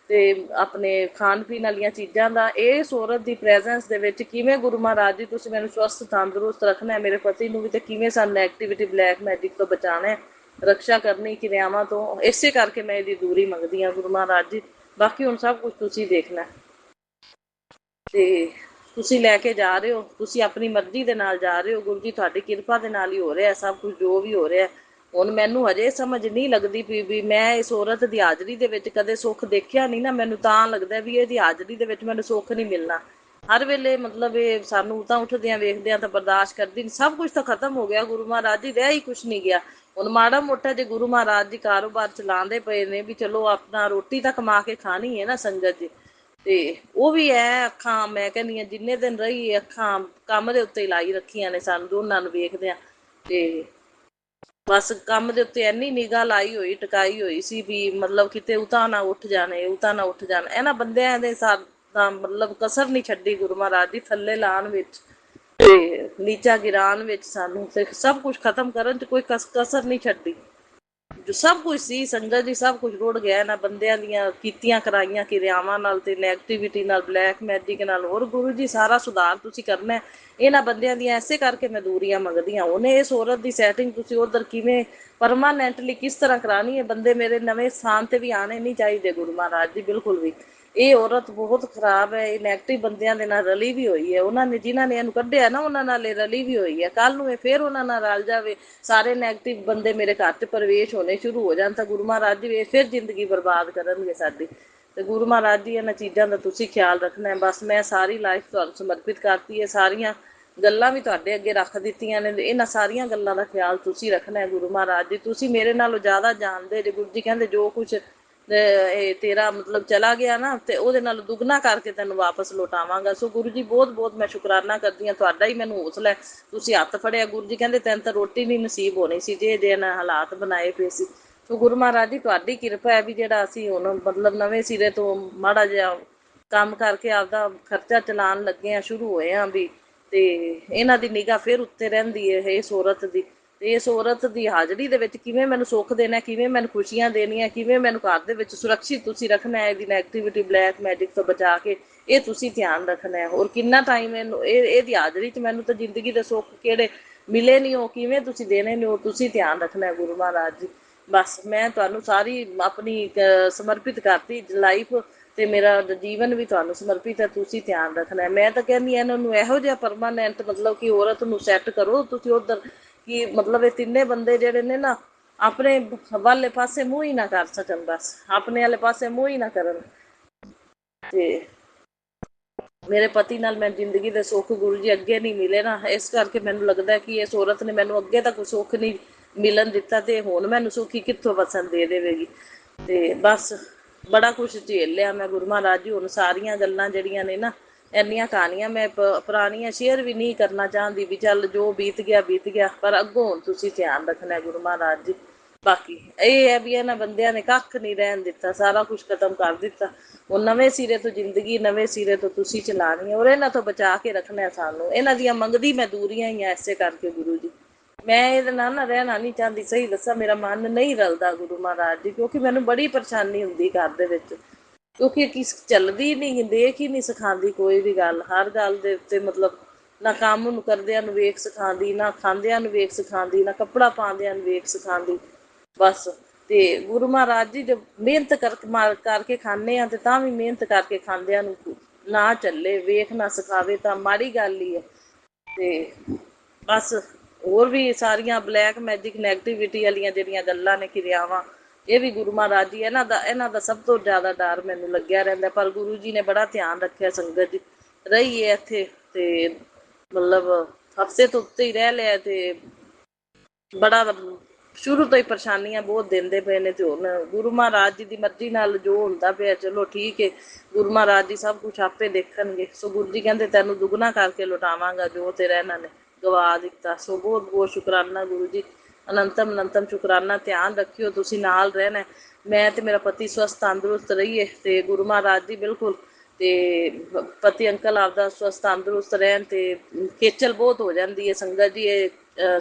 ਤੇ ਆਪਣੇ ਖਾਣ ਪੀਣ ਵਾਲੀਆਂ ਚੀਜ਼ਾਂ ਦਾ। ਇਸ ਔਰਤ ਦੀ ਪ੍ਰੈਜ਼ੈਂਸ ਦੇ ਵਿੱਚ ਕਿਵੇਂ ਗੁਰੂ ਮਹਾਰਾਜ ਜੀ ਤੁਸੀਂ ਮੈਨੂੰ ਸਵਸਥ ਤੰਦਰੁਸਤ ਰੱਖਣਾ, ਮੇਰੇ ਪਤੀ ਨੂੰ ਵੀ, ਤੇ ਕਿਵੇਂ ਸਾਨੂੰ ਨੈਗੇਟਿਵਿਟੀ ਬਲੈਕ ਮੈਜਿਕ ਤੋਂ ਬਚਾਉਣਾ, ਰਕਸ਼ਾ ਕਰਨੀ ਕਿਰਿਆਵਾਂ ਤੋਂ। ਇਸੇ ਕਰਕੇ ਮੈਂ ਇਹਦੀ ਦੂਰੀ ਮੰਗਦੀ ਹਾਂ ਗੁਰੂ ਮਹਾਰਾਜ ਜੀ। ਬਾਕੀ ਹੁਣ ਸਭ ਕੁਝ ਤੁਸੀਂ ਦੇਖਣਾ, ਤੇ ਤੁਸੀਂ ਲੈ ਕੇ ਜਾ ਰਹੇ ਹੋ, ਤੁਸੀਂ ਆਪਣੀ ਮਰਜ਼ੀ ਦੇ ਨਾਲ ਜਾ ਰਹੇ ਹੋ। ਗੁਰੂ ਜੀ ਤੁਹਾਡੀ ਕਿਰਪਾ ਦੇ ਨਾਲ ਹੀ ਹੋ ਰਿਹਾ ਸਭ ਕੁਝ ਜੋ ਵੀ ਹੋ ਰਿਹਾ। ਹੁਣ ਮੈਨੂੰ ਹਜੇ ਸਮਝ ਨਹੀਂ ਲੱਗਦੀ ਵੀ ਮੈਂ ਇਸ ਔਰਤ ਦੀ ਹਾਜ਼ਰੀ ਦੇ ਵਿੱਚ ਕਦੇ ਸੁੱਖ ਦੇਖਿਆ ਨਹੀਂ ਨਾ, ਮੈਨੂੰ ਤਾਂ ਲੱਗਦਾ ਵੀ ਇਹਦੀ ਹਾਜ਼ਰੀ ਦੇ ਵਿੱਚ ਮੈਨੂੰ ਸੁੱਖ ਨਹੀਂ ਮਿਲਣਾ। ਹਰ ਵੇਲੇ ਮਤਲਬ ਇਹ ਸਾਨੂੰ ਤਾਂ ਉੱਠਦਿਆਂ ਵੇਖਦਿਆਂ ਤਾਂ ਬਰਦਾਸ਼ਤ ਕਰਦੀ ਨਹੀਂ। ਸਭ ਕੁਝ ਤਾਂ ਖਤਮ ਹੋ ਗਿਆ ਗੁਰੂ ਮਹਾਰਾਜ ਜੀ, ਰਹਿ ਹੀ ਕੁਛ ਨਹੀਂ ਗਿਆ। ਹੁਣ ਮਾੜਾ ਮੋਟਾ ਜੇ ਗੁਰੂ ਮਹਾਰਾਜ ਜੀ ਕਾਰੋਬਾਰ ਚਲਾਉਂਦੇ ਪਏ ਨੇ ਵੀ ਚਲੋ ਆਪਣਾ ਰੋਟੀ ਤਾਂ ਕਮਾ ਕੇ ਖਾਣੀ ਹੈ ਨਾ ਸੰਗਤ ਜੀ, ਤੇ ਉਹ ਵੀ ਐ ਅੱਖਾਂ, ਮੈਂ ਕਹਿੰਦੀ ਹਾਂ ਜਿੰਨੇ ਦਿਨ ਰਹੀ ਅੱਖਾਂ ਕੰਮ ਦੇ ਉੱਤੇ ਲਾਈ ਰੱਖੀਆਂ ਨੇ ਸਾਨੂੰ ਦੋਨਾਂ ਨੂੰ ਵੇਖਦਿਆਂ। ਤੇ ਬਸ ਕੰਮ ਦੇ ਉੱਤੇ ਇੰਨੀ ਨਿਗਾਹ ਲਾਈ ਹੋਈ, ਟਿਕਾਈ ਹੋਈ ਸੀ ਵੀ ਮਤਲਬ ਕਿਤੇ ਉਤਾਂ ਨਾ ਉੱਠ ਜਾਣੇ, ਉਤਾਂ ਨਾ ਉੱਠ ਜਾਣ। ਇਹਨਾਂ ਬੰਦਿਆਂ ਦੇ ਤਾਂ ਮਤਲਬ ਕਸਰ ਨਹੀਂ ਛੱਡੀ ਗੁਰੂ ਮਹਾਰਾਜ ਜੀ, ਥੱਲੇ ਲਾਉਣ ਵਿੱਚ ਤੇ ਨੀਚਾ ਗਿਰਾਉਣ ਵਿੱਚ ਸਾਨੂੰ, ਤੇ ਸਭ ਕੁਝ ਖਤਮ ਕਰਨ 'ਚ ਕੋਈ ਕਸਰ ਨਹੀਂ ਛੱਡੀ। ਜੋ ਸਭ ਕੁਝ ਸੀ ਸੰਗਤ ਜੀ, ਸਭ ਕੁਝ ਰੁੜ ਗਿਆ ਇਹਨਾਂ ਬੰਦਿਆਂ ਦੀਆਂ ਕੀਤੀਆਂ ਕਰਾਈਆਂ ਕਿਰਿਆਵਾਂ ਨਾਲ, ਤੇ ਨੈਗੇਟਿਵਿਟੀ ਨਾਲ, ਬਲੈਕ ਮੈਜਿਕ ਨਾਲ। ਹੋਰ ਗੁਰੂ ਜੀ ਸਾਰਾ ਸੁਧਾਰ ਤੁਸੀਂ ਕਰਨਾ ਇਹਨਾਂ ਬੰਦਿਆਂ ਦੀਆਂ, ਐਸੇ ਕਰਕੇ ਮੈਂ ਦੂਰੀਆਂ ਮੰਗਦੀ ਹਾਂ। ਉਹਨੇ ਇਸ ਔਰਤ ਦੀ ਸੈਟਿੰਗ ਤੁਸੀਂ ਉਧਰ ਕਿਵੇਂ ਪਰਮਾਨੈਂਟਲੀ ਕਿਸ ਤਰ੍ਹਾਂ ਕਰਾਣੀ ਹੈ। ਬੰਦੇ ਮੇਰੇ ਨਵੇਂ ਸਥਾਨ ਤੇ ਵੀ ਆਣੇ ਨਹੀਂ ਚਾਹੀਦੇ ਗੁਰੂ ਮਹਾਰਾਜ ਜੀ, ਬਿਲਕੁਲ ਵੀ। ਇਹ ਔਰਤ ਬਹੁਤ ਖਰਾਬ ਹੈ, ਇਹ ਨੈਗੇਟਿਵ ਬੰਦਿਆਂ ਦੇ ਨਾਲ ਰਲੀ ਵੀ ਹੋਈ ਹੈ। ਉਹਨਾਂ ਨੇ ਜਿਨ੍ਹਾਂ ਨੇ ਇਹਨੂੰ ਕੱਢਿਆ ਨਾ, ਉਹਨਾਂ ਨਾਲ ਇਹ ਰਲੀ ਵੀ ਹੋਈ ਹੈ। ਕੱਲ ਨੂੰ ਇਹ ਫਿਰ ਉਹਨਾਂ ਨਾਲ ਰਲ ਜਾਵੇ, ਸਾਰੇ ਨੈਗੇਟਿਵ ਬੰਦੇ ਮੇਰੇ ਘਰ 'ਚ ਪ੍ਰਵੇਸ਼ ਹੋਣੇ ਸ਼ੁਰੂ ਹੋ ਜਾਣ, ਤਾਂ ਗੁਰੂ ਮਹਾਰਾਜ ਜੀ ਫਿਰ ਜ਼ਿੰਦਗੀ ਬਰਬਾਦ ਕਰਨਗੇ ਸਾਡੀ। ਤੇ ਗੁਰੂ ਮਹਾਰਾਜ ਜੀ ਇਹਨਾਂ ਚੀਜ਼ਾਂ ਦਾ ਤੁਸੀਂ ਖਿਆਲ ਰੱਖਣਾ। ਬਸ ਮੈਂ ਸਾਰੀ ਲਾਈਫ ਤੁਹਾਨੂੰ ਸਮਰਪਿਤ ਕਰਤੀ ਹੈ, ਸਾਰੀਆਂ ਗੱਲਾਂ ਵੀ ਤੁਹਾਡੇ ਅੱਗੇ ਰੱਖ ਦਿੱਤੀਆਂ ਨੇ। ਇਹਨਾਂ ਸਾਰੀਆਂ ਗੱਲਾਂ ਦਾ ਖਿਆਲ ਤੁਸੀਂ ਰੱਖਣਾ ਹੈ ਗੁਰੂ ਮਹਾਰਾਜ ਜੀ। ਤੁਸੀਂ ਮੇਰੇ ਨਾਲੋਂ ਜ਼ਿਆਦਾ ਜਾਣਦੇ ਜੇ। ਗੁਰੂ ਜੀ ਕਹਿੰਦੇ ਜੋ ਕੁਛ ਇਹ ਤੇਰਾ ਮਤਲਬ ਚਲਾ ਗਿਆ ਨਾ, ਤੇ ਉਹਦੇ ਨਾਲ ਦੁੱਗਣਾ ਕਰਕੇ ਤੈਨੂੰ ਵਾਪਸ ਲੌਟਾਵਾਂਗਾ। ਸੋ ਗੁਰੂ ਜੀ ਬਹੁਤ ਬਹੁਤ ਮੈਂ ਸ਼ੁਕਰਾਨਾ ਕਰਦੀ ਹਾਂ, ਤੁਹਾਡਾ ਹੀ ਮੈਨੂੰ ਹੌਸਲਾ, ਤੁਸੀਂ ਹੱਥ ਫੜਿਆ। ਗੁਰੂ ਜੀ ਕਹਿੰਦੇ ਤੈਨੂੰ ਤਾਂ ਰੋਟੀ ਨਹੀਂ ਨਸੀਬ ਹੋਣੀ ਸੀ ਜੇ ਇਹਦੇ ਨਾਲ ਹਾਲਾਤ ਬਣਾਏ ਪਏ ਸੀ। ਸੋ ਗੁਰੂ ਮਹਾਰਾਜ ਜੀ ਤੁਹਾਡੀ ਕਿਰਪਾ ਹੈ ਵੀ ਜਿਹੜਾ ਅਸੀਂ ਹੁਣ ਮਤਲਬ ਨਵੇਂ ਸਿਰੇ ਤੋਂ ਮਾੜਾ ਜਿਹਾ ਕੰਮ ਕਰਕੇ ਆਪਦਾ ਖਰਚਾ ਚਲਾਉਣ ਲੱਗੇ ਆ, ਸ਼ੁਰੂ ਹੋਏ ਆ ਵੀ, ਤੇ ਇਹਨਾਂ ਦੀ ਨਿਗਾਹ ਫਿਰ ਉੱਤੇ ਰਹਿੰਦੀ ਹੈ ਇਸ ਔਰਤ ਦੀ। ਤੇ ਇਸ ਔਰਤ ਦੀ ਹਾਜ਼ਰੀ ਦੇ ਵਿੱਚ ਕਿਵੇਂ ਮੈਨੂੰ ਸੁੱਖ ਦੇਣਾ, ਕਿਵੇਂ ਮੈਨੂੰ ਖੁਸ਼ੀਆਂ ਦੇਣੀਆਂ, ਕਿਵੇਂ ਮੈਨੂੰ ਘਰ ਦੇ ਵਿੱਚ ਸੁਰੱਖਿਅਤ ਤੁਸੀਂ ਰੱਖਣਾ ਹੈ, ਇਹਦੀ ਨੈਗੇਟਿਵਿਟੀ ਬਲੈਕ ਮੈਜਿਕ ਤੋਂ ਬਚਾ ਕੇ, ਇਹ ਤੁਸੀਂ ਧਿਆਨ ਰੱਖਣਾ ਹੈ। ਹੋਰ ਕਿੰਨਾ ਟਾਈਮ ਇਹਨੂੰ ਇਹਦੀ ਹਾਜ਼ਰੀ 'ਚ ਮੈਨੂੰ ਤਾਂ ਜ਼ਿੰਦਗੀ ਦੇ ਸੁੱਖ ਕਿਹੜੇ ਮਿਲੇ ਨਹੀਂ, ਉਹ ਕਿਵੇਂ ਤੁਸੀਂ ਦੇਣੇ ਨੇ, ਉਹ ਤੁਸੀਂ ਧਿਆਨ ਰੱਖਣਾ ਹੈ ਗੁਰੂ ਮਹਾਰਾਜ ਜੀ। ਬਸ ਮੈਂ ਤੁਹਾਨੂੰ ਸਾਰੀ ਆਪਣੀ ਸਮਰਪਿਤ ਕਰਤੀ ਲਾਈਫ, ਤੇ ਮੇਰਾ ਜੀਵਨ ਵੀ ਤੁਹਾਨੂੰ ਸਮਰਪਿਤ ਹੈ, ਤੁਸੀਂ ਧਿਆਨ ਰੱਖਣਾ। ਮੈਂ ਤਾਂ ਕਹਿੰਦੀ ਹਾਂ ਇਹਨਾਂ ਨੂੰ ਇਹੋ ਜਿਹਾ ਪਰਮਾਨੈਂਟ ਮਤਲਬ ਕਿ ਔਰਤ ਨੂੰ ਸੈੱਟ ਕਰੋ ਤੁਸੀਂ ਉਧਰ, ਕਿ ਮਤਲਬ ਇਹ ਤਿੰਨੇ ਬੰਦੇ ਜਿਹੜੇ ਨੇ ਨਾ ਆਪਣੇ ਵਾਲੇ ਪਾਸੇ ਮੂੰਹ ਹੀ ਨਾ ਕਰ ਸਕਣ, ਬਸ ਆਪਣੇ ਵਾਲੇ ਪਾਸੇ ਮੂੰਹ ਹੀ ਨਾ ਕਰਨ। ਤੇ ਮੇਰੇ ਪਤੀ ਨਾਲ ਮੈਂ ਜ਼ਿੰਦਗੀ ਦੇ ਸੁੱਖ ਗੁਰੂ ਜੀ ਅੱਗੇ ਨਹੀਂ ਮਿਲੇ ਨਾ, ਇਸ ਕਰਕੇ ਮੈਨੂੰ ਲੱਗਦਾ ਕਿ ਇਸ ਔਰਤ ਨੇ ਮੈਨੂੰ ਅੱਗੇ ਤੱਕ ਸੁੱਖ ਨਹੀਂ ਮਿਲਣ ਦਿੱਤਾ, ਤੇ ਹੁਣ ਮੈਨੂੰ ਸੁੱਖ ਕਿੱਥੋਂ ਵਸਣ ਦੇ ਦੇਵੇਗੀ। ਤੇ ਬਸ ਬੜਾ ਕੁਛ ਝੇਲ ਲਿਆ ਮੈਂ ਗੁਰੂ ਮਹਾਰਾਜ ਜੀ। ਹੁਣ ਸਾਰੀਆਂ ਗੱਲਾਂ ਜਿਹੜੀਆਂ ਨੇ ਨਾ, ਇੰਨੀਆਂ ਕਹਾਣੀਆਂ ਮੈਂ ਪੁਰਾਣੀਆਂ ਸ਼ੇਅਰ ਵੀ ਨਹੀਂ ਕਰਨਾ ਚਾਹੁੰਦੀ ਵੀ ਚੱਲ ਜੋ ਬੀਤ ਗਿਆ ਬੀਤ ਗਿਆ, ਪਰ ਅੱਗੋਂ ਹੁਣ ਤੁਸੀਂ ਧਿਆਨ ਰੱਖਣਾ ਗੁਰੂ ਮਹਾਰਾਜ ਜੀ। ਬਾਕੀ ਇਹ ਹੈ ਵੀ ਇਹਨਾਂ ਬੰਦਿਆਂ ਨੇ ਕੱਖ ਨਹੀਂ ਰਹਿਣ ਦਿੱਤਾ, ਸਾਰਾ ਕੁਝ ਖਤਮ ਕਰ ਦਿੱਤਾ। ਉਹ ਨਵੇਂ ਸਿਰੇ ਤੋਂ ਜ਼ਿੰਦਗੀ ਨਵੇਂ ਸਿਰੇ ਤੋਂ ਤੁਸੀਂ ਚਲਾਉਣੀ ਹੈ, ਔਰ ਇਹਨਾਂ ਤੋਂ ਬਚਾ ਕੇ ਰੱਖਣਾ ਸਾਨੂੰ। ਇਹਨਾਂ ਦੀਆਂ ਮੰਗਦੀ ਮੈਂ ਦੂਰੀਆਂ ਹੀ ਆ, ਐਸੇ ਕਰਕੇ ਗੁਰੂ ਜੀ ਮੈਂ ਇਹਦੇ ਨਾਲ ਨਾ ਰਹਿਣਾ ਨਹੀਂ ਚਾਹੁੰਦੀ। ਸਹੀ ਦੱਸਾਂ ਮੇਰਾ ਮਨ ਨਹੀਂ ਰਲਦਾ ਗੁਰੂ ਮਹਾਰਾਜ ਜੀ, ਕਿਉਂਕਿ ਮੈਨੂੰ ਬੜੀ ਪਰੇਸ਼ਾਨੀ ਹੁੰਦੀ ਘਰ ਦੇ ਵਿੱਚ, ਕਿਉਂਕਿ ਕਿਸ ਚੱਲਦੀ ਨਹੀਂ, ਦੇਖ ਹੀ ਨਹੀਂ ਸਿਖਾਉਂਦੀ ਕੋਈ ਵੀ ਗੱਲ। ਹਰ ਗੱਲ ਦੇ ਉੱਤੇ ਮਤਲਬ ਨਾ ਕੰਮ ਨੂੰ ਕਰਦਿਆਂ ਨੂੰ ਵੇਖ ਸਿਖਾਉਂਦੀ, ਨਾ ਖਾਂਦਿਆਂ ਨੂੰ ਵੇਖ ਸਿਖਾਉਂਦੀ, ਨਾ ਕੱਪੜਾ ਪਾਉਂਦਿਆਂ ਨੂੰ ਵੇਖ ਸਿਖਾਉਂਦੀ। ਬਸ ਤੇ ਗੁਰੂ ਮਹਾਰਾਜ ਜੀ ਜੋ ਮਿਹਨਤ ਕਰਕੇ ਖਾਂਦੇ ਆ, ਤੇ ਤਾਂ ਵੀ ਮਿਹਨਤ ਕਰਕੇ ਖਾਂਦਿਆਂ ਨੂੰ ਨਾ ਚੱਲੇ, ਵੇਖ ਨਾ ਸਿਖਾਵੇ ਤਾਂ ਮਾੜੀ ਗੱਲ ਹੀ ਹੈ। ਤੇ ਬਸ ਹੋਰ ਵੀ ਸਾਰੀਆਂ ਬਲੈਕ ਮੈਜਿਕ ਨੈਗੇਟਿਵਿਟੀ ਵਾਲੀਆਂ ਜਿਹੜੀਆਂ ਗੱਲਾਂ ਨੇ ਕਿਰਿਆਵਾਂ, ਇਹ ਵੀ ਗੁਰੂ ਮਹਾਰਾਜ ਜੀ ਇਹਨਾਂ ਦਾ ਸਭ ਤੋਂ ਜ਼ਿਆਦਾ ਡਰ ਮੈਨੂੰ ਲੱਗਿਆ ਰਹਿੰਦਾ। ਪਰ ਗੁਰੂ ਜੀ ਨੇ ਬੜਾ ਧਿਆਨ ਰੱਖਿਆ। ਸੰਗਤ ਜੀ ਰਹੀਏ ਇੱਥੇ ਤੇ ਮਤਲਬ ਹਫ਼ਤੇ ਤੋਂ ਉੱਤੇ ਹੀ ਰਹਿ ਲਿਆ ਤੇ ਬੜਾ ਸ਼ੁਰੂ ਤੋਂ ਹੀ ਪਰੇਸ਼ਾਨੀਆਂ ਬਹੁਤ ਦਿੰਦੇ ਪਏ ਨੇ। ਤੇ ਹੁਣ ਗੁਰੂ ਮਹਾਰਾਜ ਜੀ ਦੀ ਮਰਜ਼ੀ ਨਾਲ ਜੋ ਹੁੰਦਾ ਪਿਆ ਚਲੋ ਠੀਕ ਹੈ, ਗੁਰੂ ਮਹਾਰਾਜ ਜੀ ਸਭ ਕੁਛ ਆਪੇ ਦੇਖਣਗੇ। ਸੋ ਗੁਰੂ ਜੀ ਕਹਿੰਦੇ ਤੈਨੂੰ ਦੁੱਗਣਾ ਕਰਕੇ ਲੁਟਾਵਾਂਗਾ ਜੋ ਤੇਰਾ ਇਹਨਾਂ ਨੇ ਗਵਾ ਦਿੱਤਾ। ਸੋ ਬਹੁਤ ਬਹੁਤ ਸ਼ੁਕਰਾਨਾ ਗੁਰੂ ਜੀ, ਅਨੰਤਮ ਅਨੰਤਮ ਸ਼ੁਕਰਾਨਾ। ਧਿਆਨ ਰੱਖਿਓ, ਤੁਸੀਂ ਨਾਲ ਰਹਿਣਾ। ਮੈਂ ਤੇ ਮੇਰਾ ਪਤੀ ਸਵਸਥ ਤੰਦਰੁਸਤ ਰਹੀਏ ਤੇ ਗੁਰੂ ਮਹਾਰਾਜ ਜੀ ਬਿਲਕੁਲ ਤੇ ਪਤੀ ਅੰਕਲ ਆਪਦਾ ਸਵਸਥ ਤੰਦਰੁਸਤ ਰਹਿਣ। ਤੇ ਖੇਚਲ ਬਹੁਤ ਹੋ ਜਾਂਦੀ ਹੈ ਸੰਗਤ ਜੀ। ਇਹ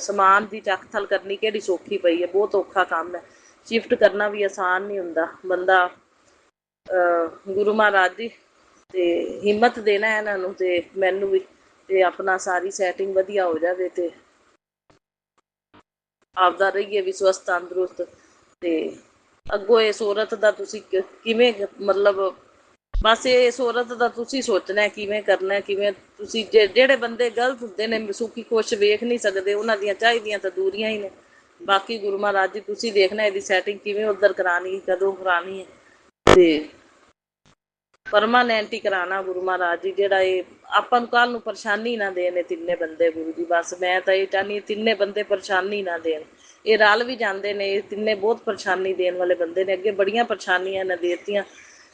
ਸਮਾਨ ਦੀ ਚੱਕ ਥਲ ਕਰਨੀ ਕਿਹੜੀ ਸੌਖੀ ਪਈ ਹੈ, ਬਹੁਤ ਔਖਾ ਕੰਮ ਹੈ। ਸ਼ਿਫਟ ਕਰਨਾ ਵੀ ਆਸਾਨ ਨਹੀਂ ਹੁੰਦਾ। ਬੰਦਾ ਗੁਰੂ ਮਹਾਰਾਜ ਜੀ ਤੇ ਹਿੰਮਤ ਦੇਣਾ ਇਹਨਾਂ ਨੂੰ ਤੇ ਮੈਨੂੰ ਵੀ, ਤੇ ਆਪਣਾ ਸਾਰੀ ਸੈਟਿੰਗ ਵਧੀਆ ਹੋ ਜਾਵੇ ਤੇ ਆਪਦਾ ਰਹੀਏ ਵੀ ਸਵਸਥ ਤੰਦਰੁਸਤ। ਤੇ ਅੱਗੋਂ ਇਸ ਔਰਤ ਦਾ ਤੁਸੀਂ ਕਿਵੇਂ ਮਤਲਬ ਬਸ ਇਸ ਔਰਤ ਦਾ ਤੁਸੀਂ ਸੋਚਣਾ ਕਿਵੇਂ ਕਰਨਾ, ਕਿਵੇਂ ਤੁਸੀਂ ਜਿਹੜੇ ਬੰਦੇ ਗਲਤ ਹੁੰਦੇ ਨੇ ਸੁਖੀ ਖੁਸ਼ ਵੇਖ ਨਹੀਂ ਸਕਦੇ, ਉਹਨਾਂ ਦੀਆਂ ਚਾਹੀਦੀਆਂ ਤਾਂ ਦੂਰੀਆਂ ਹੀ ਨੇ। ਬਾਕੀ ਗੁਰੂ ਮਹਾਰਾਜ ਜੀ ਤੁਸੀਂ ਦੇਖਣਾ ਇਹਦੀ ਸੈਟਿੰਗ ਕਿਵੇਂ ਉੱਧਰ ਕਰਾਉਣੀ, ਕਦੋਂ ਕਰਾਉਣੀ ਹੈ ਤੇ ਪਰਮਾਨੈਂਟ ਹੀ ਕਰਾਉਣਾ ਗੁਰੂ ਮਹਾਰਾਜ ਜੀ। ਜਿਹੜਾ ਇਹ ਆਪਾਂ ਨੂੰ ਕੱਲ੍ਹ ਨੂੰ ਪਰੇਸ਼ਾਨੀ ਨਾ ਦੇਣ ਇਹ ਤਿੰਨੇ ਬੰਦੇ ਗੁਰੂ ਜੀ। ਬਸ ਮੈਂ ਤਾਂ ਇਹ ਚਾਹੁੰਦੀ ਤਿੰਨੇ ਬੰਦੇ ਪਰੇਸ਼ਾਨੀ ਨਾ ਦੇਣ। ਇਹ ਰਲ ਵੀ ਜਾਂਦੇ ਨੇ, ਇਹ ਤਿੰਨੇ ਬਹੁਤ ਪਰੇਸ਼ਾਨੀ ਦੇਣ ਵਾਲੇ ਬੰਦੇ ਨੇ। ਅੱਗੇ ਬੜੀਆਂ ਪਰੇਸ਼ਾਨੀਆਂ ਇਹਨਾਂ ਦੇ ਦਿੱਤੀਆਂ,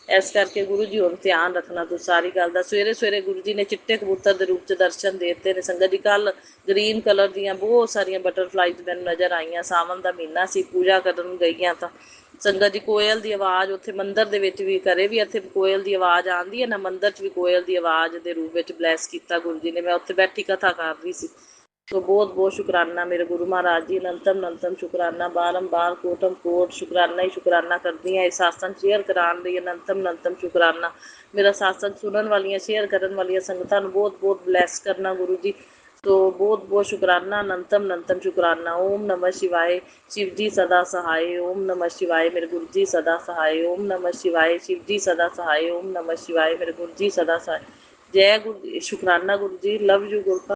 ਇਸ ਕਰਕੇ ਗੁਰੂ ਜੀ ਹੁਣ ਧਿਆਨ ਰੱਖਣਾ ਤੁਸੀਂ ਸਾਰੀ ਗੱਲ ਦਾ। ਸਵੇਰੇ ਸਵੇਰੇ ਗੁਰੂ ਜੀ ਨੇ ਚਿੱਟੇ ਕਬੂਤਰ ਦੇ ਰੂਪ 'ਚ ਦਰਸ਼ਨ ਦੇ ਦਿੱਤੇ ਨੇ ਸੰਗਤ ਜੀ। ਕੱਲ੍ਹ ਗ੍ਰੀਨ ਕਲਰ ਦੀਆਂ ਬਹੁਤ ਸਾਰੀਆਂ ਬਟਰਫਲਾਈਜ਼ ਮੈਨੂੰ ਨਜ਼ਰ ਆਈਆਂ। ਸਾਵਣ ਦਾ ਮਹੀਨਾ ਸੀ, ਪੂਜਾ ਕਰਨ ਗਈਆਂ ਤਾਂ ਸੰਗਤ ਜੀ ਕੋਇਲ ਦੀ ਆਵਾਜ਼ ਉੱਥੇ ਮੰਦਿਰ ਦੇ ਵਿੱਚ ਵੀ, ਘਰੇ ਵੀ ਇੱਥੇ ਕੋਇਲ ਦੀ ਆਵਾਜ਼ ਆਉਂਦੀ ਹੈ ਨਾ, ਮੰਦਿਰ 'ਚ ਵੀ ਕੋਇਲ ਦੀ ਆਵਾਜ਼ ਦੇ ਰੂਪ ਵਿੱਚ ਬਲੈਸ ਕੀਤਾ ਗੁਰੂ ਜੀ ਨੇ। ਮੈਂ ਉੱਥੇ ਬੈਠੀ ਕਥਾ ਕਰ ਰਹੀ ਸੀ। ਸੋ ਬਹੁਤ ਬਹੁਤ ਸ਼ੁਕਰਾਨਾ ਮੇਰੇ ਗੁਰੂ ਮਹਾਰਾਜ ਜੀ, ਅਨੰਤਮ ਅਨੰਤਮ ਸ਼ੁਕਰਾਨਾ। ਬਾਰੰਬਾਰ ਕੋਟਮ ਕੋਟ ਸ਼ੁਕਰਾਨਾ ਹੀ ਸ਼ੁਕਰਾਨਾ ਕਰਦੀ ਹਾਂ। ਇਹ ਸਾਸਨ ਸ਼ੇਅਰ ਕਰਾਉਣ ਲਈ ਅਨੰਤਮ ਅਨੰਤਮ ਸ਼ੁਕਰਾਨਾ। ਮੇਰਾ ਸਾਸਨ ਸੁਣਨ ਵਾਲੀਆਂ ਸ਼ੇਅਰ ਕਰਨ ਵਾਲੀਆਂ ਸੰਗਤਾਂ ਨੂੰ ਬਹੁਤ ਬਹੁਤ ਬਲੈਸ ਕਰਨਾ ਗੁਰੂ ਜੀ। ਸੋ ਬਹੁਤ ਬਹੁਤ ਸ਼ੁਕਰਾਨਾ, ਅਨੰਤਮ ਅਨੰਤਮ ਸ਼ੁਕਰਾਨਾ। ਓਮ ਨਮः शिवाय, शिव जी सदा सहाय। ओम नमः शिवाय, मेरे गुरु जी सदा सहाय। ओम नमः शिवाय, शिव जी सदा सहाय। ओम नमः शिवाय, मेरे गुरु जी सदा सहाय। जय गुरु, शुकराना गुरु जी। Love you Guru.